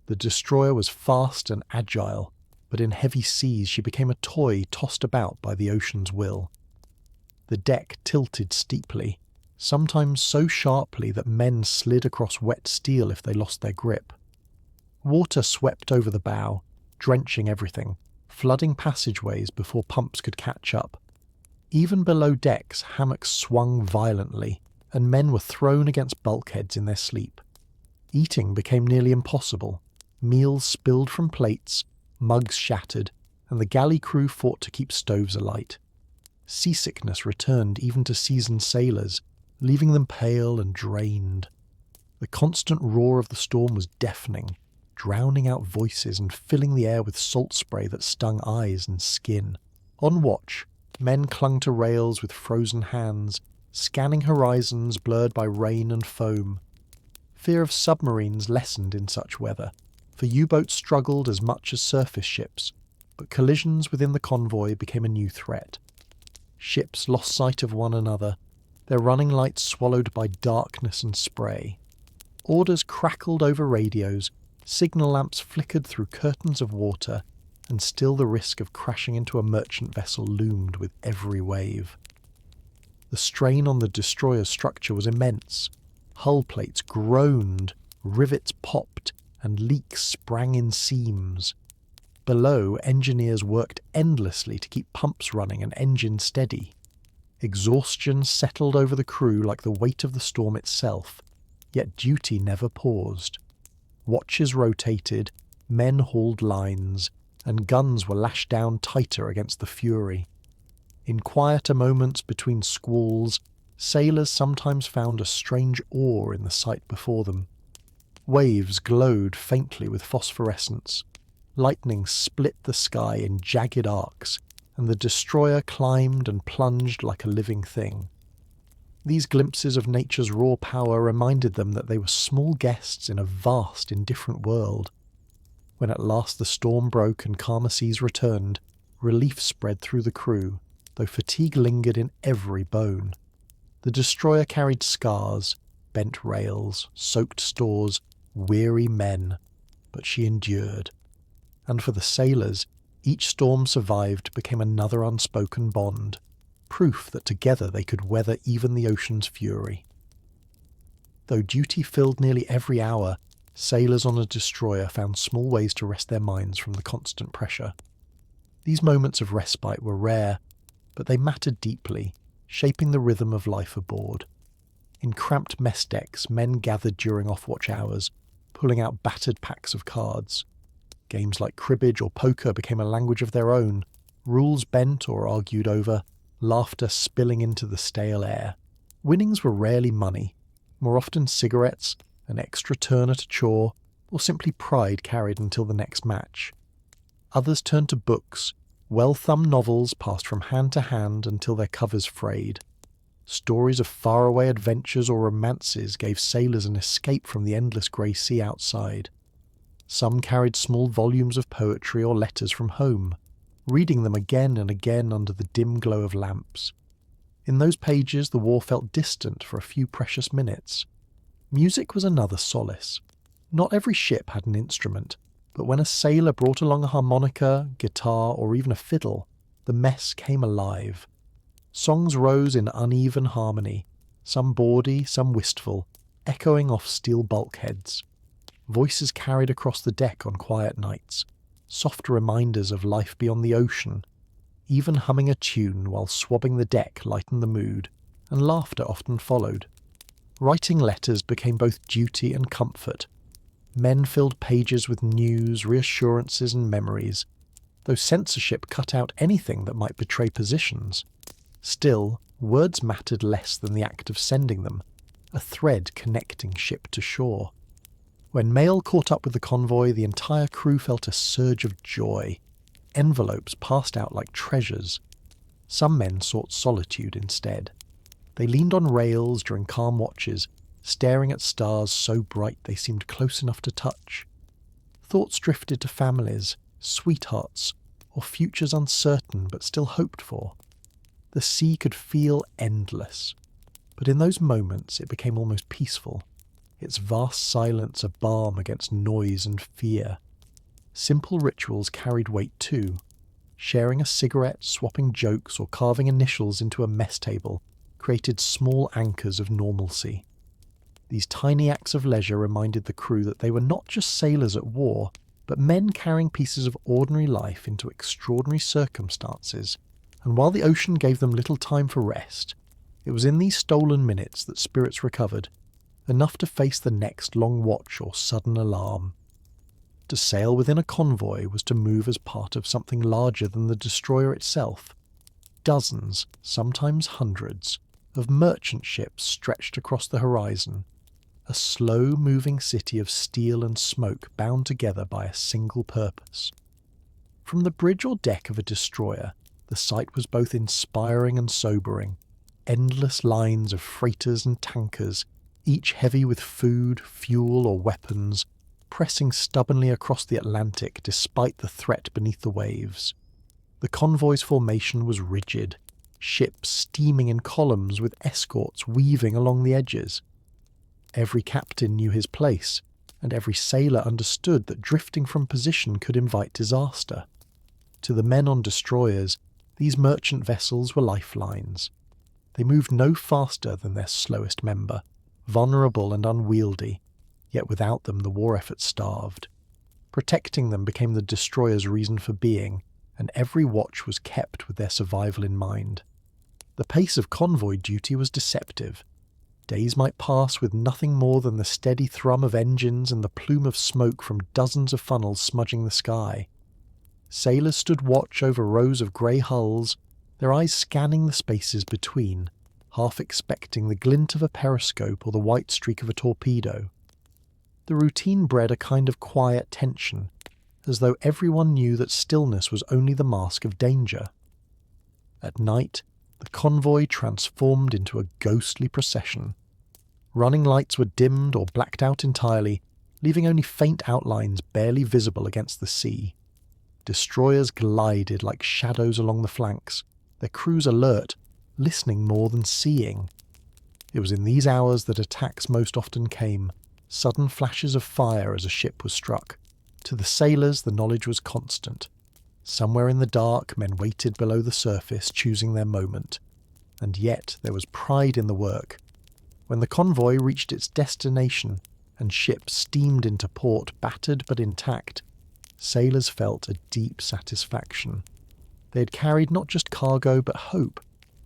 Speaker 1: The destroyer was fast and agile, but in heavy seas she became a toy tossed about by the ocean's will. The deck tilted steeply, sometimes so sharply that men slid across wet steel if they lost their grip. Water swept over the bow, drenching everything, flooding passageways before pumps could catch up. Even below decks, hammocks swung violently, and men were thrown against bulkheads in their sleep. Eating became nearly impossible. Meals spilled from plates, mugs shattered, and the galley crew fought to keep stoves alight. Seasickness returned even to seasoned sailors, leaving them pale and drained. The constant roar of the storm was deafening, drowning out voices and filling the air with salt spray that stung eyes and skin. On watch, men clung to rails with frozen hands, scanning horizons blurred by rain and foam. Fear of submarines lessened in such weather, for U-boats struggled as much as surface ships, but collisions within the convoy became a new threat. Ships lost sight of one another, their running lights swallowed by darkness and spray. Orders crackled over radios, signal lamps flickered through curtains of water, and still the risk of crashing into a merchant vessel loomed with every wave. The strain on the destroyer's structure was immense. Hull plates groaned, rivets popped, and leaks sprang in seams. Below, engineers worked endlessly to keep pumps running and engines steady. Exhaustion settled over the crew like the weight of the storm itself, yet duty never paused. Watches rotated, men hauled lines, and guns were lashed down tighter against the fury. In quieter moments between squalls, sailors sometimes found a strange awe in the sight before them. Waves glowed faintly with phosphorescence. Lightning split the sky in jagged arcs, and the destroyer climbed and plunged like a living thing. These glimpses of nature's raw power reminded them that they were small guests in a vast, indifferent world. When at last the storm broke and calmer seas returned, relief spread through the crew, though fatigue lingered in every bone. The destroyer carried scars, bent rails, soaked stores, weary men, but she endured. And for the sailors, each storm survived became another unspoken bond, proof that together they could weather even the ocean's fury. Though duty filled nearly every hour, sailors on a destroyer found small ways to rest their minds from the constant pressure. These moments of respite were rare, but they mattered deeply, shaping the rhythm of life aboard. In cramped mess decks, men gathered during off-watch hours, pulling out battered packs of cards. Games like cribbage or poker became a language of their own, rules bent or argued over, laughter spilling into the stale air. Winnings were rarely money, more often cigarettes, an extra turn at a chore, or simply pride carried until the next match. Others turned to books. Well-thumbed novels passed from hand to hand until their covers frayed. Stories of faraway adventures or romances gave sailors an escape from the endless grey sea outside. Some carried small volumes of poetry or letters from home, reading them again and again under the dim glow of lamps. In those pages the war felt distant for a few precious minutes. Music was another solace. Not every ship had an instrument, but when a sailor brought along a harmonica, guitar, or even a fiddle, the mess came alive. Songs rose in uneven harmony, some bawdy, some wistful, echoing off steel bulkheads. Voices carried across the deck on quiet nights, soft reminders of life beyond the ocean. Even humming a tune while swabbing the deck lightened the mood, and laughter often followed. Writing letters became both duty and comfort. Men filled pages with news, reassurances, and memories, though censorship cut out anything that might betray positions. Still, words mattered less than the act of sending them, a thread connecting ship to shore. When mail caught up with the convoy, the entire crew felt a surge of joy. Envelopes passed out like treasures. Some men sought solitude instead. They leaned on rails during calm watches, staring at stars so bright they seemed close enough to touch. Thoughts drifted to families, sweethearts, or futures uncertain but still hoped for. The sea could feel endless, but in those moments it became almost peaceful, its vast silence a balm against noise and fear. Simple rituals carried weight too. Sharing a cigarette, swapping jokes, or carving initials into a mess table created small anchors of normalcy. These tiny acts of leisure reminded the crew that they were not just sailors at war, but men carrying pieces of ordinary life into extraordinary circumstances, and while the ocean gave them little time for rest, it was in these stolen minutes that spirits recovered, enough to face the next long watch or sudden alarm. To sail within a convoy was to move as part of something larger than the destroyer itself. Dozens, sometimes hundreds, of merchant ships stretched across the horizon, a slow-moving city of steel and smoke bound together by a single purpose. From the bridge or deck of a destroyer, the sight was both inspiring and sobering. Endless lines of freighters and tankers, each heavy with food, fuel, or weapons, pressing stubbornly across the Atlantic despite the threat beneath the waves. The convoy's formation was rigid, ships steaming in columns with escorts weaving along the edges. Every captain knew his place, and every sailor understood that drifting from position could invite disaster. To the men on destroyers, these merchant vessels were lifelines. They moved no faster than their slowest member, vulnerable and unwieldy, yet without them the war effort starved. Protecting them became the destroyer's reason for being, and every watch was kept with their survival in mind. The pace of convoy duty was deceptive. Days might pass with nothing more than the steady thrum of engines and the plume of smoke from dozens of funnels smudging the sky. Sailors stood watch over rows of grey hulls, their eyes scanning the spaces between, half expecting the glint of a periscope or the white streak of a torpedo. The routine bred a kind of quiet tension, as though everyone knew that stillness was only the mask of danger. At night, the convoy transformed into a ghostly procession. Running lights were dimmed or blacked out entirely, leaving only faint outlines barely visible against the sea. Destroyers glided like shadows along the flanks, their crews alert, listening more than seeing. It was in these hours that attacks most often came, sudden flashes of fire as a ship was struck. To the sailors the knowledge was constant. Somewhere in the dark men waited below the surface, choosing their moment. And yet there was pride in the work. When the convoy reached its destination and ships steamed into port battered but intact, sailors felt a deep satisfaction. They had carried not just cargo but hope,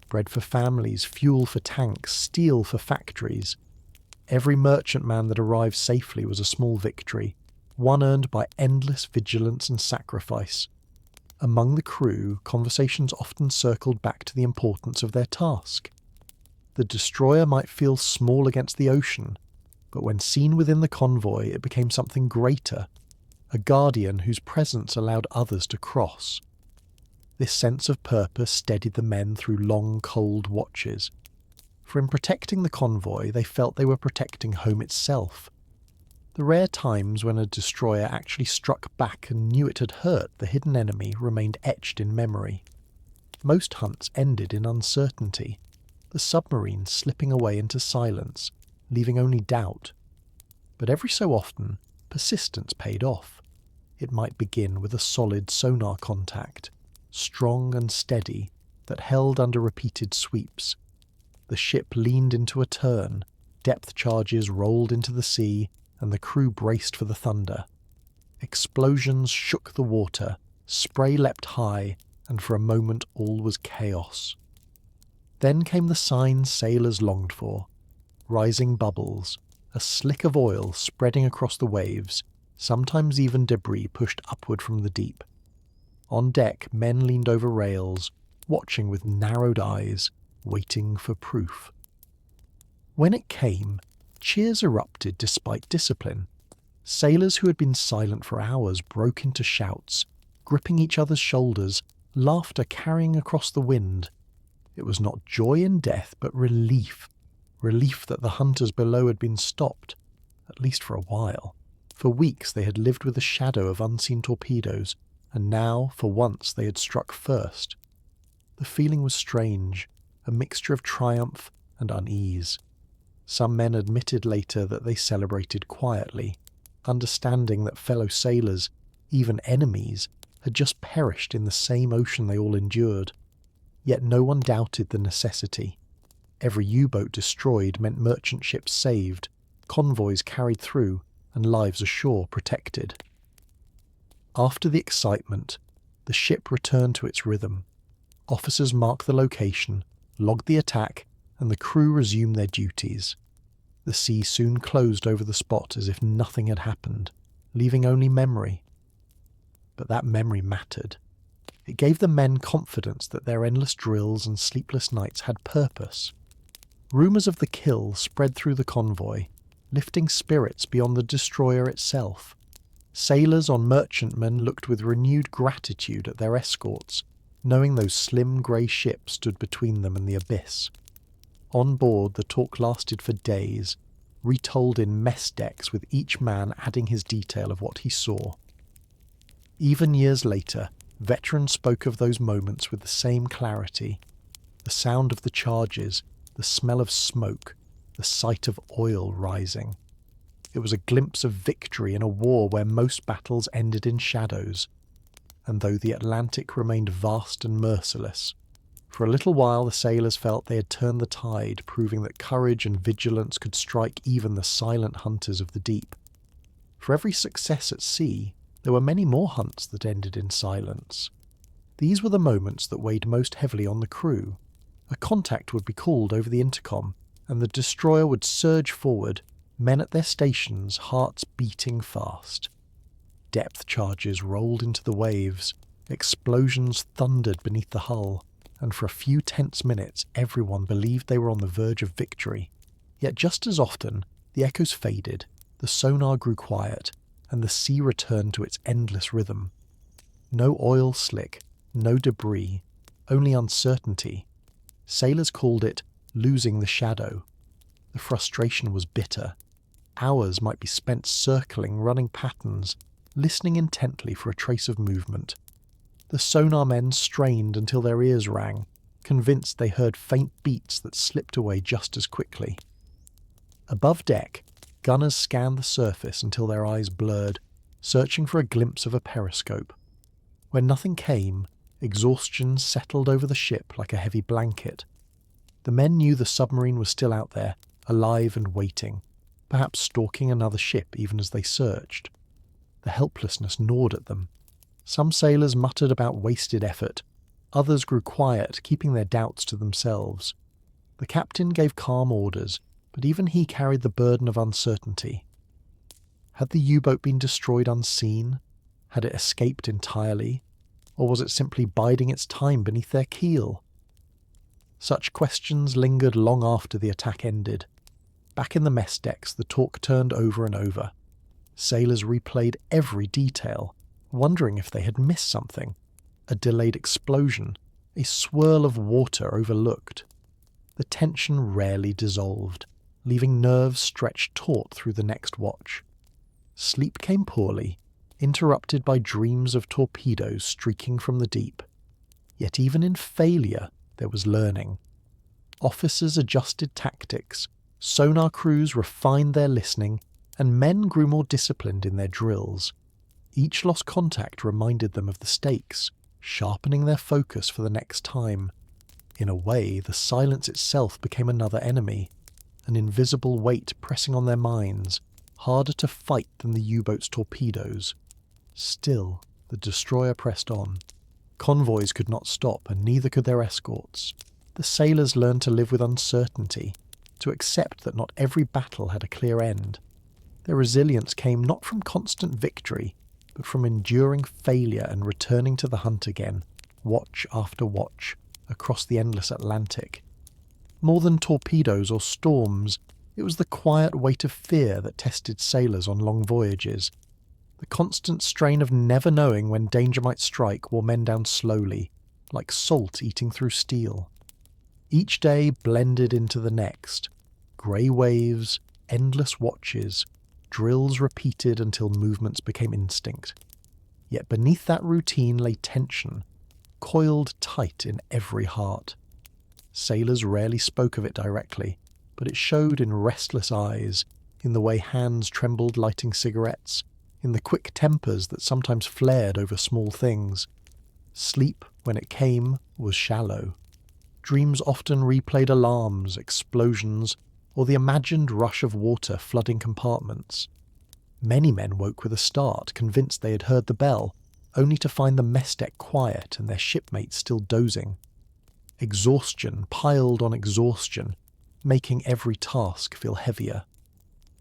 Speaker 1: bread for families, fuel for tanks, steel for factories. Every merchantman that arrived safely was a small victory, one earned by endless vigilance and sacrifice. Among the crew, conversations often circled back to the importance of their task. The destroyer might feel small against the ocean, but when seen within the convoy it became something greater, a guardian whose presence allowed others to cross. This sense of purpose steadied the men through long, cold watches. For in protecting the convoy, they felt they were protecting home itself. The rare times when a destroyer actually struck back and knew it had hurt the hidden enemy remained etched in memory. Most hunts ended in uncertainty, the submarine slipping away into silence, leaving only doubt. But every so often, persistence paid off. It might begin with a solid sonar contact, strong and steady, that held under repeated sweeps. The ship leaned into a turn, depth charges rolled into the sea, and the crew braced for the thunder. Explosions shook the water, spray leapt high, and for a moment all was chaos. Then came the signs sailors longed for. Rising bubbles, a slick of oil spreading across the waves, sometimes even debris pushed upward from the deep. On deck, men leaned over rails, watching with narrowed eyes, waiting for proof. When it came, cheers erupted despite discipline. Sailors who had been silent for hours broke into shouts, gripping each other's shoulders, laughter carrying across the wind. It was not joy in death, but relief. Relief that the hunters below had been stopped, at least for a while. For weeks they had lived with the shadow of unseen torpedoes, and now, for once, they had struck first. The feeling was strange, a mixture of triumph and unease. Some men admitted later that they celebrated quietly, understanding that fellow sailors, even enemies, had just perished in the same ocean they all endured. Yet no one doubted the necessity. Every U-boat destroyed meant merchant ships saved, convoys carried through, and lives ashore protected. After the excitement, the ship returned to its rhythm. Officers marked the location, logged the attack, and the crew resumed their duties. The sea soon closed over the spot as if nothing had happened, leaving only memory. But that memory mattered. It gave the men confidence that their endless drills and sleepless nights had purpose. Rumours of the kill spread through the convoy, lifting spirits beyond the destroyer itself. Sailors on merchantmen looked with renewed gratitude at their escorts, knowing those slim grey ships stood between them and the abyss. On board, the talk lasted for days, retold in mess decks with each man adding his detail of what he saw. Even years later, veterans spoke of those moments with the same clarity. The sound of the charges, the smell of smoke, the sight of oil rising. It was a glimpse of victory in a war where most battles ended in shadows. And though the Atlantic remained vast and merciless, for a little while the sailors felt they had turned the tide, proving that courage and vigilance could strike even the silent hunters of the deep. For every success at sea, there were many more hunts that ended in silence. These were the moments that weighed most heavily on the crew. A contact would be called over the intercom, and the destroyer would surge forward, men at their stations, hearts beating fast. Depth charges rolled into the waves, explosions thundered beneath the hull, and for a few tense minutes everyone believed they were on the verge of victory. Yet just as often, the echoes faded, the sonar grew quiet, and the sea returned to its endless rhythm. No oil slick, no debris, only uncertainty. Sailors called it losing the shadow. The frustration was bitter. Hours might be spent circling, running patterns, listening intently for a trace of movement. The sonar men strained until their ears rang, convinced they heard faint beats that slipped away just as quickly. Above deck, gunners scanned the surface until their eyes blurred, searching for a glimpse of a periscope. When nothing came, exhaustion settled over the ship like a heavy blanket. The men knew the submarine was still out there, alive and waiting, perhaps stalking another ship even as they searched. The helplessness gnawed at them. Some sailors muttered about wasted effort. Others grew quiet, keeping their doubts to themselves. The captain gave calm orders, but even he carried the burden of uncertainty. Had the U-boat been destroyed unseen? Had it escaped entirely? Or was it simply biding its time beneath their keel? Such questions lingered long after the attack ended. Back in the mess decks, the talk turned over and over. Sailors replayed every detail, wondering if they had missed something. A delayed explosion, a swirl of water overlooked. The tension rarely dissolved, leaving nerves stretched taut through the next watch. Sleep came poorly, interrupted by dreams of torpedoes streaking from the deep. Yet even in failure, there was learning. Officers adjusted tactics, sonar crews refined their listening, and men grew more disciplined in their drills. Each lost contact reminded them of the stakes, sharpening their focus for the next time. In a way, the silence itself became another enemy, an invisible weight pressing on their minds, harder to fight than the U-boat's torpedoes. Still, the destroyer pressed on. Convoys could not stop, and neither could their escorts. The sailors learned to live with uncertainty, to accept that not every battle had a clear end. Their resilience came not from constant victory, but from enduring failure and returning to the hunt again, watch after watch, across the endless Atlantic. More than torpedoes or storms, it was the quiet weight of fear that tested sailors on long voyages. The constant strain of never knowing when danger might strike wore men down slowly, like salt eating through steel. Each day blended into the next. Grey waves, endless watches, drills repeated until movements became instinct. Yet beneath that routine lay tension, coiled tight in every heart. Sailors rarely spoke of it directly, but it showed in restless eyes, in the way hands trembled lighting cigarettes, in the quick tempers that sometimes flared over small things. Sleep, when it came, was shallow. Dreams often replayed alarms, explosions, or the imagined rush of water flooding compartments. Many men woke with a start, convinced they had heard the bell, only to find the mess deck quiet and their shipmates still dozing. Exhaustion piled on exhaustion, making every task feel heavier.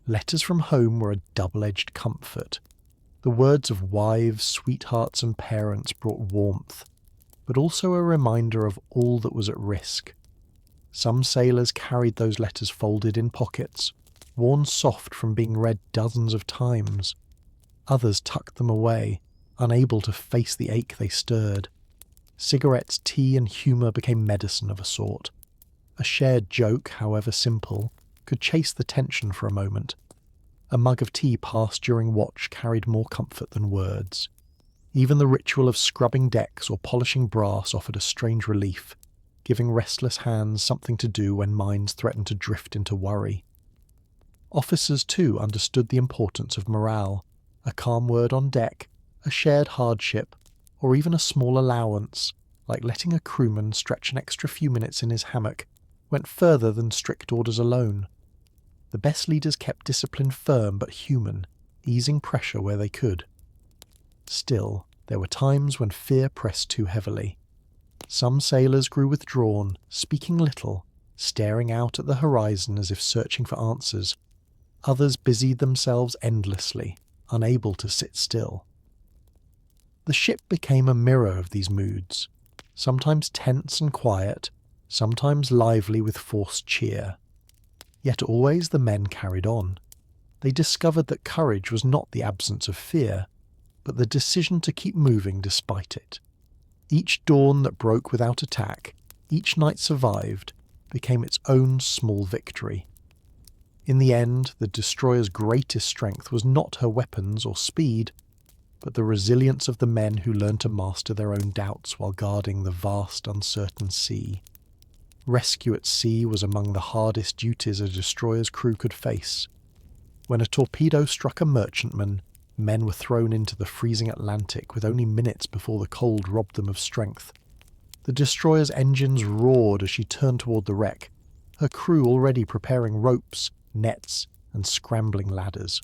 Speaker 1: Letters from home were a double-edged comfort. The words of wives, sweethearts and parents brought warmth, but also a reminder of all that was at risk. Some sailors carried those letters folded in pockets, worn soft from being read dozens of times. Others tucked them away, unable to face the ache they stirred. Cigarettes, tea, and humour became medicine of a sort. A shared joke, however simple, could chase the tension for a moment. A mug of tea passed during watch carried more comfort than words. Even the ritual of scrubbing decks or polishing brass offered a strange relief, giving restless hands something to do when minds threatened to drift into worry. Officers, too, understood the importance of morale. A calm word on deck, a shared hardship, or even a small allowance, like letting a crewman stretch an extra few minutes in his hammock, went further than strict orders alone. The best leaders kept discipline firm but human, easing pressure where they could. Still, there were times when fear pressed too heavily. Some sailors grew withdrawn, speaking little, staring out at the horizon as if searching for answers. Others busied themselves endlessly, unable to sit still. The ship became a mirror of these moods, sometimes tense and quiet, sometimes lively with forced cheer. Yet always the men carried on. They discovered that courage was not the absence of fear, but the decision to keep moving despite it. Each dawn that broke without attack, each night survived, became its own small victory. In the end, the destroyer's greatest strength was not her weapons or speed, but the resilience of the men who learned to master their own doubts while guarding the vast, uncertain sea. Rescue at sea was among the hardest duties a destroyer's crew could face. When a torpedo struck a merchantman, men were thrown into the freezing Atlantic with only minutes before the cold robbed them of strength. The destroyer's engines roared as she turned toward the wreck, her crew already preparing ropes, nets, and scrambling ladders.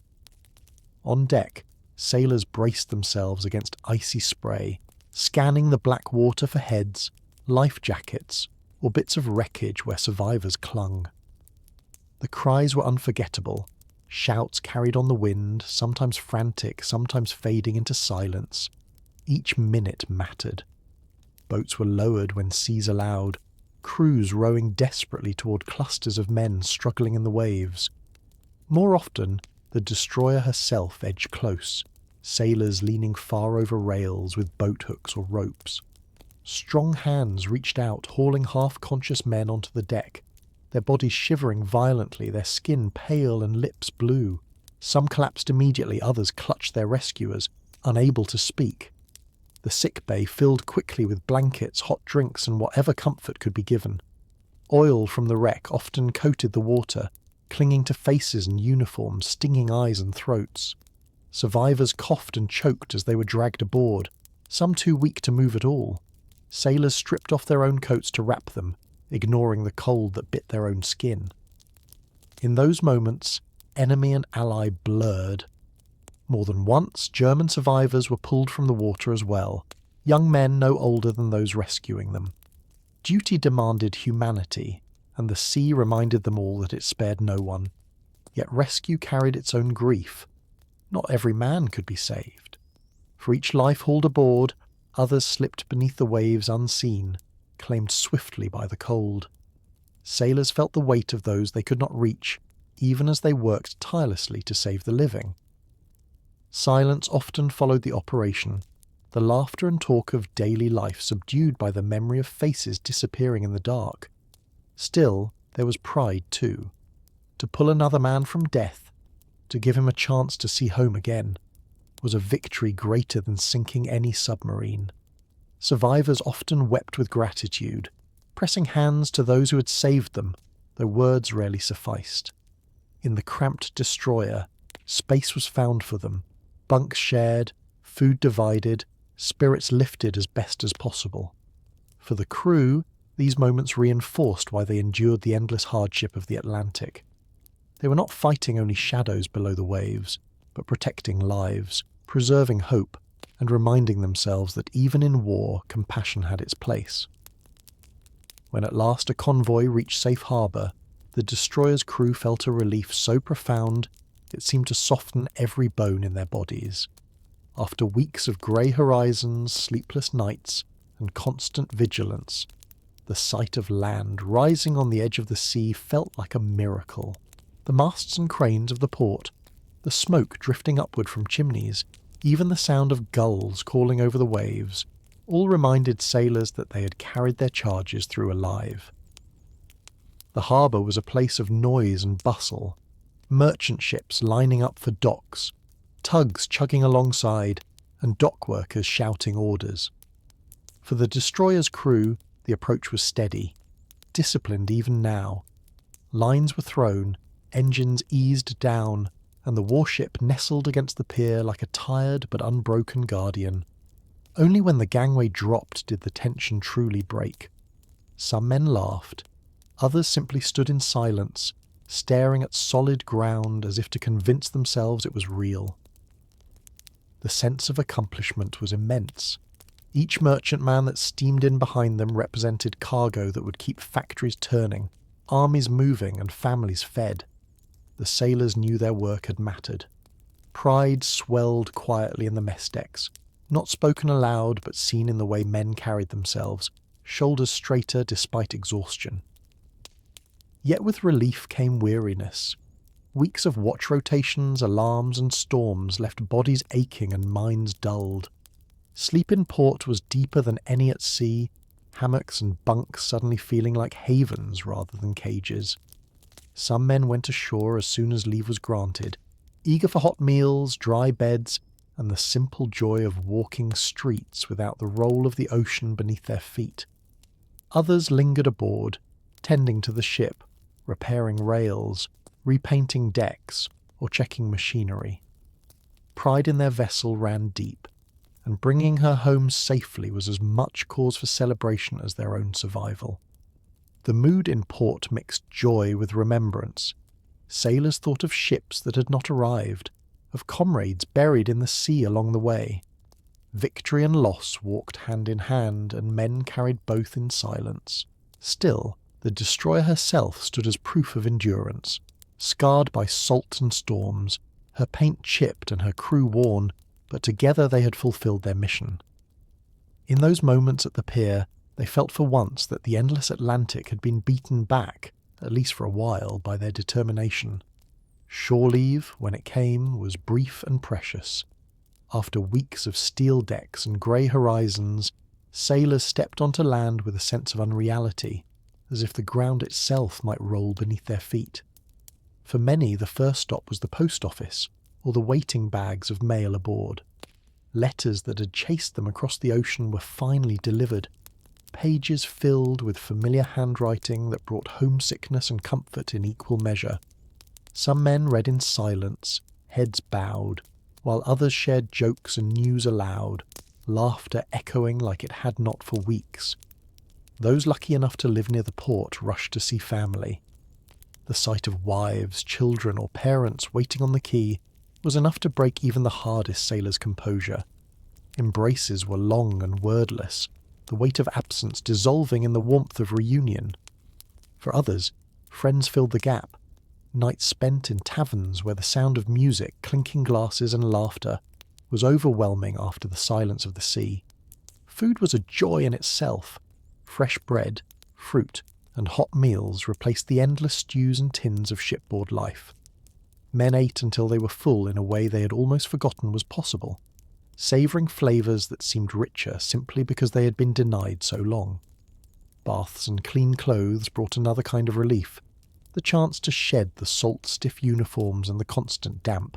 Speaker 1: On deck, sailors braced themselves against icy spray, scanning the black water for heads, life jackets, or bits of wreckage where survivors clung. The cries were unforgettable, shouts carried on the wind, sometimes frantic, sometimes fading into silence. Each minute mattered. Boats were lowered when seas allowed, crews rowing desperately toward clusters of men struggling in the waves. More often, the destroyer herself edged close, sailors leaning far over rails with boat hooks or ropes. Strong hands reached out, hauling half-conscious men onto the deck, their bodies shivering violently, their skin pale and lips blue. Some collapsed immediately, others clutched their rescuers, unable to speak. The sick bay filled quickly with blankets, hot drinks, and whatever comfort could be given. Oil from the wreck often coated the water, clinging to faces and uniforms, stinging eyes and throats. Survivors coughed and choked as they were dragged aboard, some too weak to move at all. Sailors stripped off their own coats to wrap them, ignoring the cold that bit their own skin. In those moments, enemy and ally blurred. More than once, German survivors were pulled from the water as well, young men no older than those rescuing them. Duty demanded humanity, and the sea reminded them all that it spared no one. Yet rescue carried its own grief. Not every man could be saved. For each life hauled aboard, others slipped beneath the waves unseen, claimed swiftly by the cold. Sailors felt the weight of those they could not reach, even as they worked tirelessly to save the living. Silence often followed the operation, the laughter and talk of daily life subdued by the memory of faces disappearing in the dark. Still, there was pride too. To pull another man from death, to give him a chance to see home again, was a victory greater than sinking any submarine. Survivors often wept with gratitude, pressing hands to those who had saved them, though words rarely sufficed. In the cramped destroyer, space was found for them, bunks shared, food divided, spirits lifted as best as possible. For the crew, these moments reinforced why they endured the endless hardship of the Atlantic. They were not fighting only shadows below the waves, but protecting lives, preserving hope, and reminding themselves that even in war, compassion had its place. When at last a convoy reached safe harbour, the destroyer's crew felt a relief so profound it seemed to soften every bone in their bodies. After weeks of grey horizons, sleepless nights, and constant vigilance, The sight of land rising on the edge of the sea felt like a miracle. The masts and cranes of the port, the smoke drifting upward from chimneys, even the sound of gulls calling over the waves, all reminded sailors that they had carried their charges through alive. The harbour was a place of noise and bustle, merchant ships lining up for docks, tugs chugging alongside, and dock workers shouting orders. For the destroyer's crew, the approach was steady, disciplined even now. Lines were thrown, engines eased down, and the warship nestled against the pier like a tired but unbroken guardian. Only when the gangway dropped did the tension truly break. Some men laughed, others simply stood in silence, staring at solid ground as if to convince themselves it was real. The sense of accomplishment was immense. Each merchantman that steamed in behind them represented cargo that would keep factories turning, armies moving, and families fed. The sailors knew their work had mattered. Pride swelled quietly in the mess decks, not spoken aloud but seen in the way men carried themselves, shoulders straighter despite exhaustion. Yet with relief came weariness. Weeks of watch rotations, alarms, and storms left bodies aching and minds dulled. Sleep in port was deeper than any at sea, hammocks and bunks suddenly feeling like havens rather than cages. Some men went ashore as soon as leave was granted, eager for hot meals, dry beds, and the simple joy of walking streets without the roll of the ocean beneath their feet. Others lingered aboard, tending to the ship, repairing rails, repainting decks, or checking machinery. Pride in their vessel ran deep, and bringing her home safely was as much cause for celebration as their own survival. The mood in port mixed joy with remembrance. Sailors thought of ships that had not arrived, of comrades buried in the sea along the way. Victory and loss walked hand in hand, and men carried both in silence. Still, the destroyer herself stood as proof of endurance. Scarred by salt and storms, her paint chipped and her crew worn, but together they had fulfilled their mission. In those moments at the pier, they felt for once that the endless Atlantic had been beaten back, at least for a while, by their determination. Shore leave, when it came, was brief and precious. After weeks of steel decks and grey horizons, sailors stepped onto land with a sense of unreality, as if the ground itself might roll beneath their feet. For many, the first stop was the post office, or the waiting bags of mail aboard. Letters that had chased them across the ocean were finally delivered, pages filled with familiar handwriting that brought homesickness and comfort in equal measure. Some men read in silence, heads bowed, while others shared jokes and news aloud, laughter echoing like it had not for weeks. Those lucky enough to live near the port rushed to see family. The sight of wives, children, or parents waiting on the quay was enough to break even the hardest sailor's composure. Embraces were long and wordless, the weight of absence dissolving in the warmth of reunion. For others, friends filled the gap. Nights spent in taverns where the sound of music, clinking glasses and laughter was overwhelming after the silence of the sea. Food was a joy in itself. Fresh bread, fruit, and hot meals replaced the endless stews and tins of shipboard life. Men ate until they were full in a way they had almost forgotten was possible, savouring flavours that seemed richer simply because they had been denied so long. Baths and clean clothes brought another kind of relief, the chance to shed the salt-stiff uniforms and the constant damp.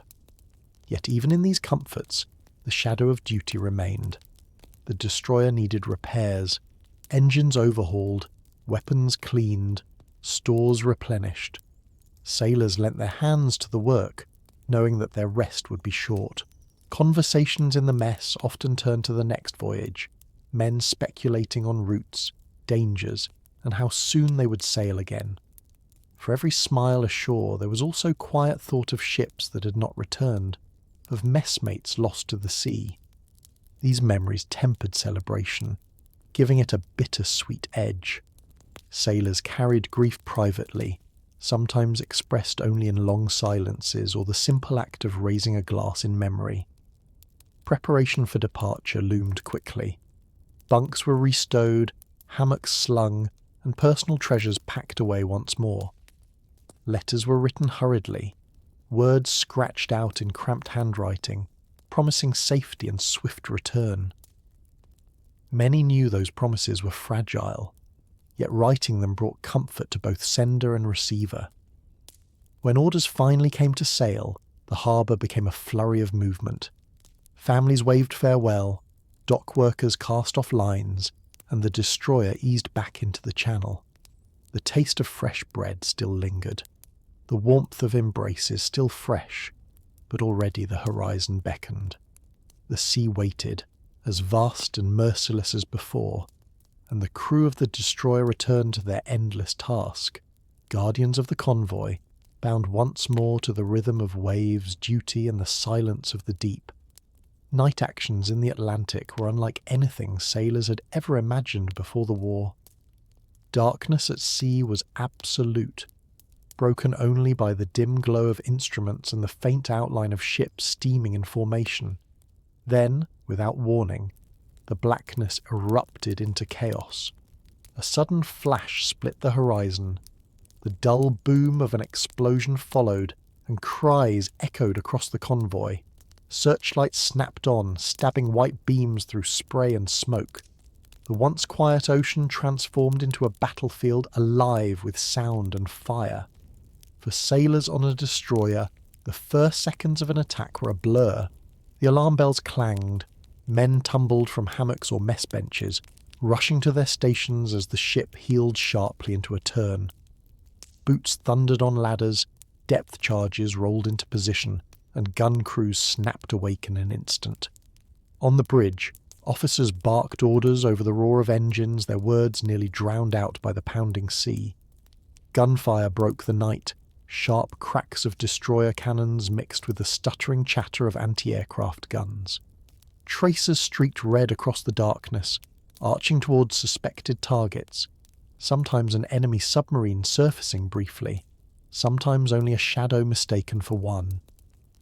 Speaker 1: Yet even in these comforts, the shadow of duty remained. The destroyer needed repairs, engines overhauled, weapons cleaned, stores replenished. Sailors lent their hands to the work, knowing that their rest would be short. Conversations in the mess often turned to the next voyage, men speculating on routes, dangers, and how soon they would sail again. For every smile ashore there was also quiet thought of ships that had not returned, of messmates lost to the sea. These memories tempered celebration, giving it a bitter-sweet edge. Sailors carried grief privately, sometimes expressed only in long silences or the simple act of raising a glass in memory. Preparation for departure loomed quickly. Bunks were restowed, hammocks slung, and personal treasures packed away once more. Letters were written hurriedly, words scratched out in cramped handwriting, promising safety and swift return. Many knew those promises were fragile, yet writing them brought comfort to both sender and receiver. When orders finally came to sail, the harbour became a flurry of movement. Families waved farewell, dock workers cast off lines, and the destroyer eased back into the channel. The taste of fresh bread still lingered. The warmth of embraces still fresh, but already the horizon beckoned. The sea waited, as vast and merciless as before, and the crew of the destroyer returned to their endless task, guardians of the convoy, bound once more to the rhythm of waves, duty, and the silence of the deep. Night actions in the Atlantic were unlike anything sailors had ever imagined before the war. Darkness at sea was absolute, broken only by the dim glow of instruments and the faint outline of ships steaming in formation. Then, without warning, the blackness erupted into chaos. A sudden flash split the horizon. The dull boom of an explosion followed, and cries echoed across the convoy. Searchlights snapped on, stabbing white beams through spray and smoke. The once quiet ocean transformed into a battlefield alive with sound and fire. For sailors on a destroyer, the first seconds of an attack were a blur. The alarm bells clanged. Men tumbled from hammocks or mess benches, rushing to their stations as the ship heeled sharply into a turn. Boots thundered on ladders, depth charges rolled into position, and gun crews snapped awake in an instant. On the bridge, officers barked orders over the roar of engines, their words nearly drowned out by the pounding sea. Gunfire broke the night, sharp cracks of destroyer cannons mixed with the stuttering chatter of anti-aircraft guns. Tracers streaked red across the darkness, arching towards suspected targets, sometimes an enemy submarine surfacing briefly, sometimes only a shadow mistaken for one.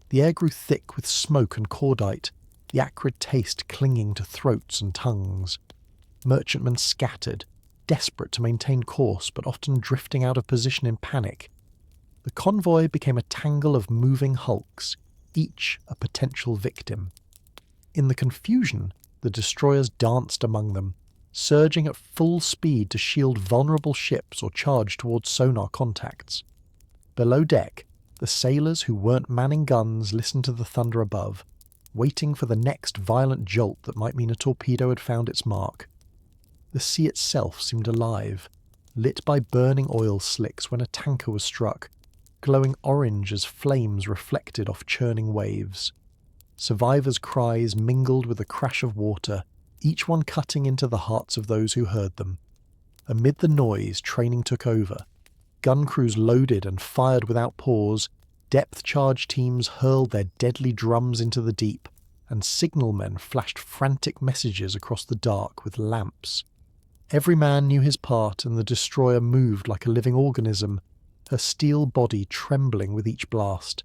Speaker 1: The air grew thick with smoke and cordite, the acrid taste clinging to throats and tongues. Merchantmen scattered, desperate to maintain course but often drifting out of position in panic. The convoy became a tangle of moving hulks, each a potential victim. In the confusion, the destroyers danced among them, surging at full speed to shield vulnerable ships or charge towards sonar contacts. Below deck, the sailors who weren't manning guns listened to the thunder above, waiting for the next violent jolt that might mean a torpedo had found its mark. The sea itself seemed alive, lit by burning oil slicks when a tanker was struck, glowing orange as flames reflected off churning waves. Survivors' cries mingled with the crash of water, each one cutting into the hearts of those who heard them. Amid the noise, training took over. Gun crews loaded and fired without pause, depth charge teams hurled their deadly drums into the deep, and signalmen flashed frantic messages across the dark with lamps. Every man knew his part, and the destroyer moved like a living organism, her steel body trembling with each blast.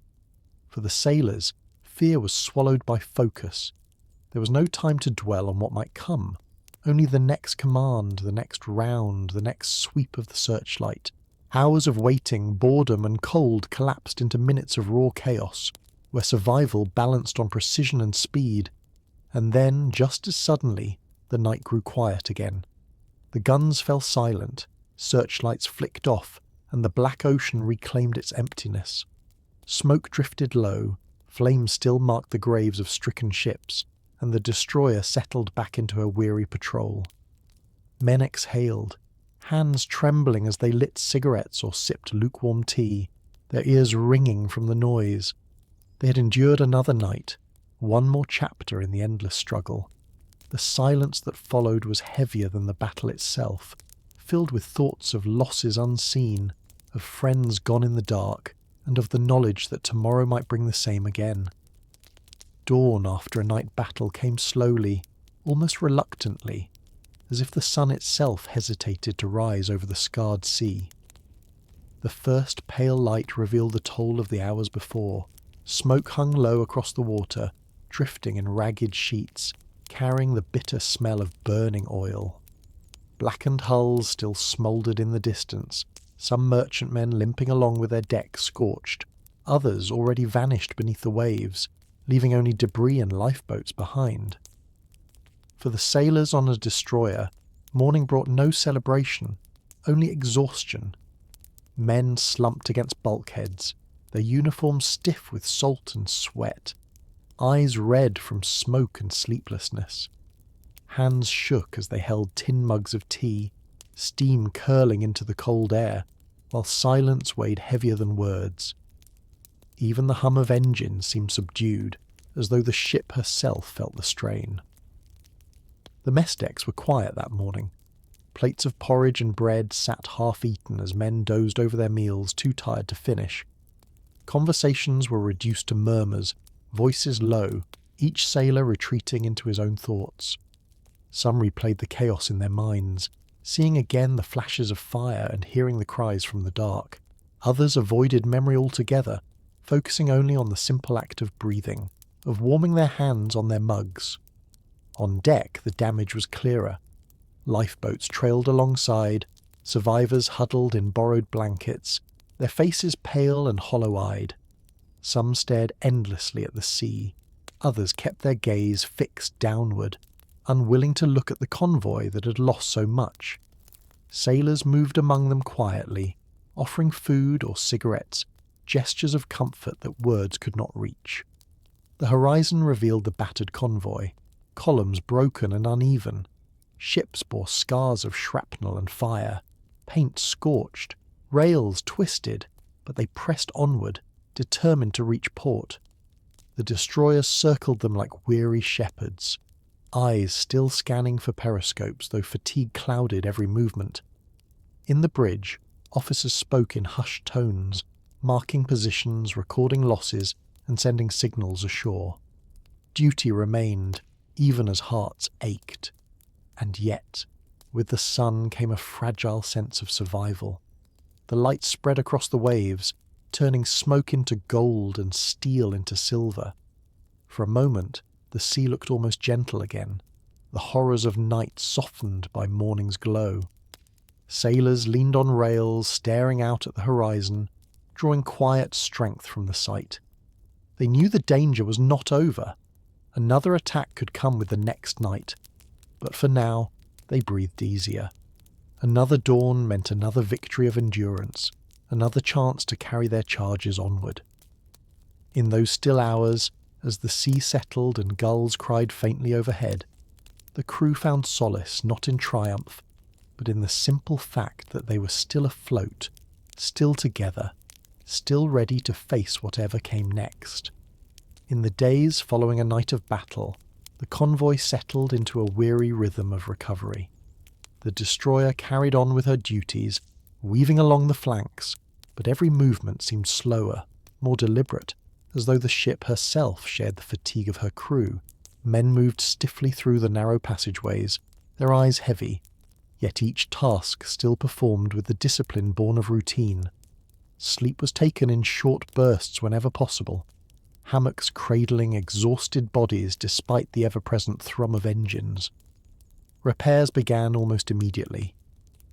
Speaker 1: For the sailors, fear was swallowed by focus. There was no time to dwell on what might come, only the next command, the next round, the next sweep of the searchlight. Hours of waiting, boredom and cold collapsed into minutes of raw chaos, where survival balanced on precision and speed. And then, just as suddenly, the night grew quiet again. The guns fell silent, searchlights flicked off, and the black ocean reclaimed its emptiness. Smoke drifted low, flames still marked the graves of stricken ships, and the destroyer settled back into her weary patrol. Men exhaled, hands trembling as they lit cigarettes or sipped lukewarm tea, their ears ringing from the noise. They had endured another night, one more chapter in the endless struggle. The silence that followed was heavier than the battle itself, filled with thoughts of losses unseen, of friends gone in the dark, and of the knowledge that tomorrow might bring the same again. Dawn after a night battle came slowly, almost reluctantly, as if the sun itself hesitated to rise over the scarred sea. The first pale light revealed the toll of the hours before. Smoke hung low across the water, drifting in ragged sheets, carrying the bitter smell of burning oil. Blackened hulls still smouldered in the distance, some merchantmen limping along with their decks scorched, others already vanished beneath the waves, leaving only debris and lifeboats behind. For the sailors on a destroyer, morning brought no celebration, only exhaustion. Men slumped against bulkheads, their uniforms stiff with salt and sweat, eyes red from smoke and sleeplessness. Hands shook as they held tin mugs of tea, steam curling into the cold air, while silence weighed heavier than words. Even the hum of engines seemed subdued, as though the ship herself felt the strain. The mess decks were quiet that morning. Plates of porridge and bread sat half-eaten as men dozed over their meals, too tired to finish. Conversations were reduced to murmurs, voices low, each sailor retreating into his own thoughts. Some replayed the chaos in their minds, seeing again the flashes of fire and hearing the cries from the dark. Others avoided memory altogether, focusing only on the simple act of breathing, of warming their hands on their mugs. On deck, the damage was clearer. Lifeboats trailed alongside, survivors huddled in borrowed blankets, their faces pale and hollow-eyed. Some stared endlessly at the sea, others kept their gaze fixed downward, unwilling to look at the convoy that had lost so much. Sailors moved among them quietly, offering food or cigarettes, gestures of comfort that words could not reach. The horizon revealed the battered convoy, columns broken and uneven. Ships bore scars of shrapnel and fire, paint scorched, rails twisted, but they pressed onward, determined to reach port. The destroyers circled them like weary shepherds, eyes still scanning for periscopes, though fatigue clouded every movement. In the bridge, officers spoke in hushed tones, marking positions, recording losses, and sending signals ashore. Duty remained, even as hearts ached. And yet, with the sun came a fragile sense of survival. The light spread across the waves, turning smoke into gold and steel into silver. For a moment, the sea looked almost gentle again, the horrors of night softened by morning's glow. Sailors leaned on rails, staring out at the horizon, drawing quiet strength from the sight. They knew the danger was not over. Another attack could come with the next night, but for now, they breathed easier. Another dawn meant another victory of endurance, another chance to carry their charges onward. In those still hours, as the sea settled and gulls cried faintly overhead, the crew found solace not in triumph, but in the simple fact that they were still afloat, still together, still ready to face whatever came next. In the days following a night of battle, the convoy settled into a weary rhythm of recovery. The destroyer carried on with her duties, weaving along the flanks, but every movement seemed slower, more deliberate, as though the ship herself shared the fatigue of her crew. Men moved stiffly through the narrow passageways, their eyes heavy, yet each task still performed with the discipline born of routine. Sleep was taken in short bursts whenever possible, hammocks cradling exhausted bodies despite the ever-present thrum of engines. Repairs began almost immediately.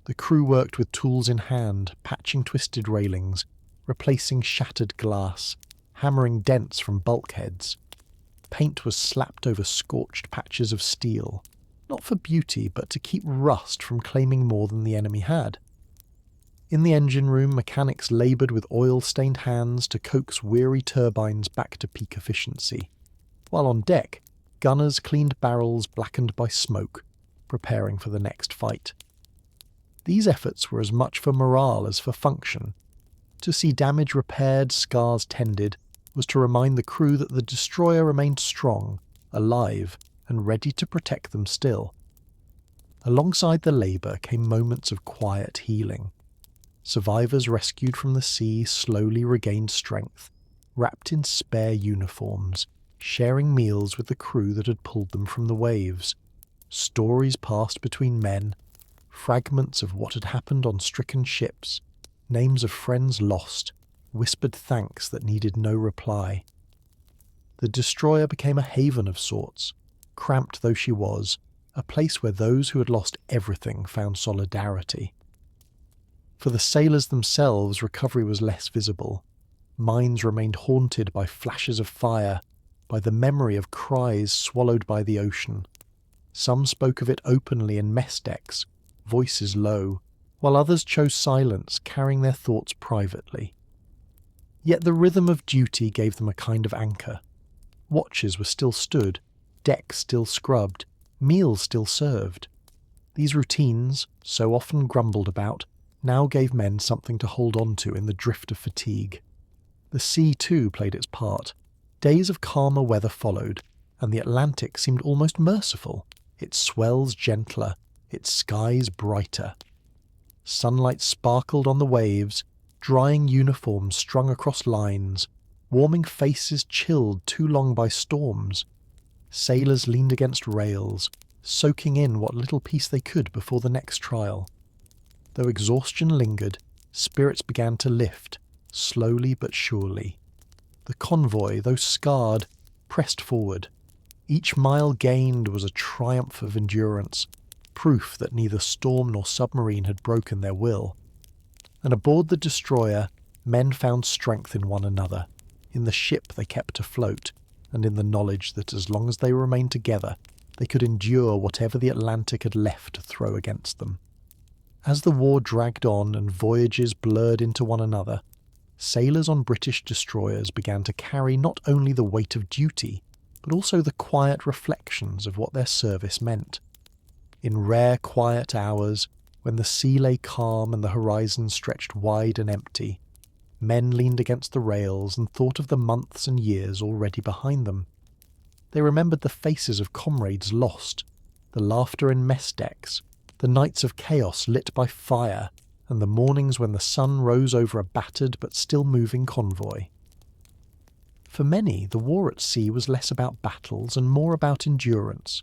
Speaker 1: The crew worked with tools in hand, patching twisted railings, replacing shattered glass, hammering dents from bulkheads. Paint was slapped over scorched patches of steel, not for beauty but to keep rust from claiming more than the enemy had. In the engine room, mechanics laboured with oil-stained hands to coax weary turbines back to peak efficiency, while on deck, gunners cleaned barrels blackened by smoke, preparing for the next fight. These efforts were as much for morale as for function. To see damage repaired, scars tended, was to remind the crew that the destroyer remained strong, alive, and ready to protect them still. Alongside the labour came moments of quiet healing. Survivors rescued from the sea slowly regained strength, wrapped in spare uniforms, sharing meals with the crew that had pulled them from the waves. Stories passed between men, fragments of what had happened on stricken ships, names of friends lost, whispered thanks that needed no reply. The destroyer became a haven of sorts, cramped though she was, a place where those who had lost everything found solidarity. For the sailors themselves, recovery was less visible. Minds remained haunted by flashes of fire, by the memory of cries swallowed by the ocean. Some spoke of it openly in mess decks, voices low, while others chose silence, carrying their thoughts privately. Yet the rhythm of duty gave them a kind of anchor. Watches were still stood, decks still scrubbed, meals still served. These routines, so often grumbled about, now gave men something to hold on to in the drift of fatigue. The sea, too, played its part. Days of calmer weather followed, and the Atlantic seemed almost merciful, its swells gentler, its skies brighter. Sunlight sparkled on the waves, drying uniforms strung across lines, warming faces chilled too long by storms. Sailors leaned against rails, soaking in what little peace they could before the next trial. Though exhaustion lingered, spirits began to lift, slowly but surely. The convoy, though scarred, pressed forward. Each mile gained was a triumph of endurance, proof that neither storm nor submarine had broken their will. And aboard the destroyer, men found strength in one another, in the ship they kept afloat, and in the knowledge that as long as they remained together, they could endure whatever the Atlantic had left to throw against them. As the war dragged on and voyages blurred into one another, sailors on British destroyers began to carry not only the weight of duty, but also the quiet reflections of what their service meant. In rare quiet hours, when the sea lay calm and the horizon stretched wide and empty, men leaned against the rails and thought of the months and years already behind them. They remembered the faces of comrades lost, the laughter in mess decks, the nights of chaos lit by fire, and the mornings when the sun rose over a battered but still moving convoy. For many, the war at sea was less about battles and more about endurance.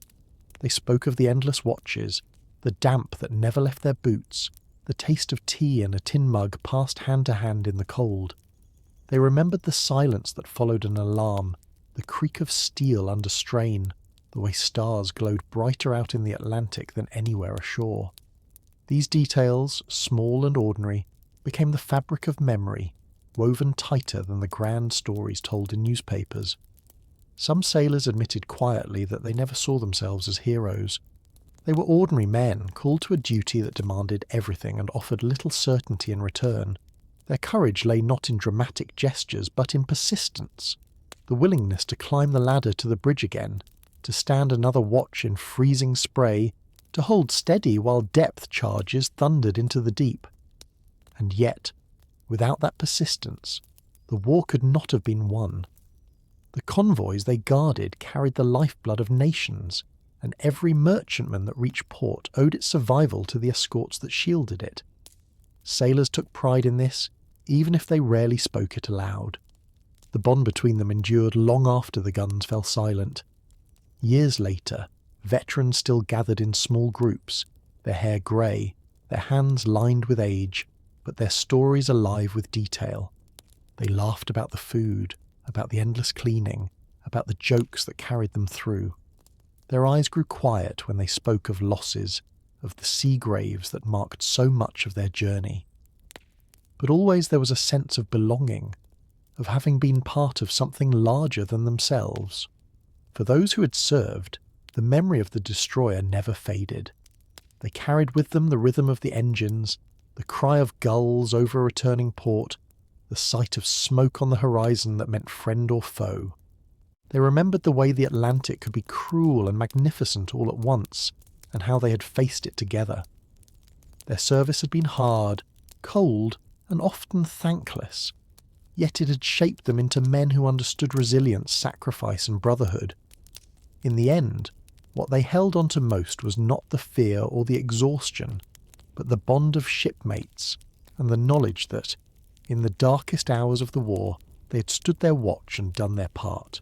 Speaker 1: They spoke of the endless watches, the damp that never left their boots, the taste of tea in a tin mug passed hand to hand in the cold. They remembered the silence that followed an alarm, the creak of steel under strain, the way stars glowed brighter out in the Atlantic than anywhere ashore. These details, small and ordinary, became the fabric of memory, woven tighter than the grand stories told in newspapers. Some sailors admitted quietly that they never saw themselves as heroes. They were ordinary men, called to a duty that demanded everything and offered little certainty in return. Their courage lay not in dramatic gestures, but in persistence, the willingness to climb the ladder to the bridge again, to stand another watch in freezing spray, to hold steady while depth charges thundered into the deep. And yet, without that persistence, the war could not have been won. The convoys they guarded carried the lifeblood of nations, and every merchantman that reached port owed its survival to the escorts that shielded it. Sailors took pride in this, even if they rarely spoke it aloud. The bond between them endured long after the guns fell silent. Years later, veterans still gathered in small groups, their hair grey, their hands lined with age, but their stories alive with detail. They laughed about the food, about the endless cleaning, about the jokes that carried them through. Their eyes grew quiet when they spoke of losses, of the sea graves that marked so much of their journey. But always there was a sense of belonging, of having been part of something larger than themselves. For those who had served, the memory of the destroyer never faded. They carried with them the rhythm of the engines, the cry of gulls over a returning port, the sight of smoke on the horizon that meant friend or foe. They remembered the way the Atlantic could be cruel and magnificent all at once, and how they had faced it together. Their service had been hard, cold, and often thankless, yet it had shaped them into men who understood resilience, sacrifice, and brotherhood. In the end, what they held on to most was not the fear or the exhaustion, but the bond of shipmates, and the knowledge that, in the darkest hours of the war, they had stood their watch and done their part.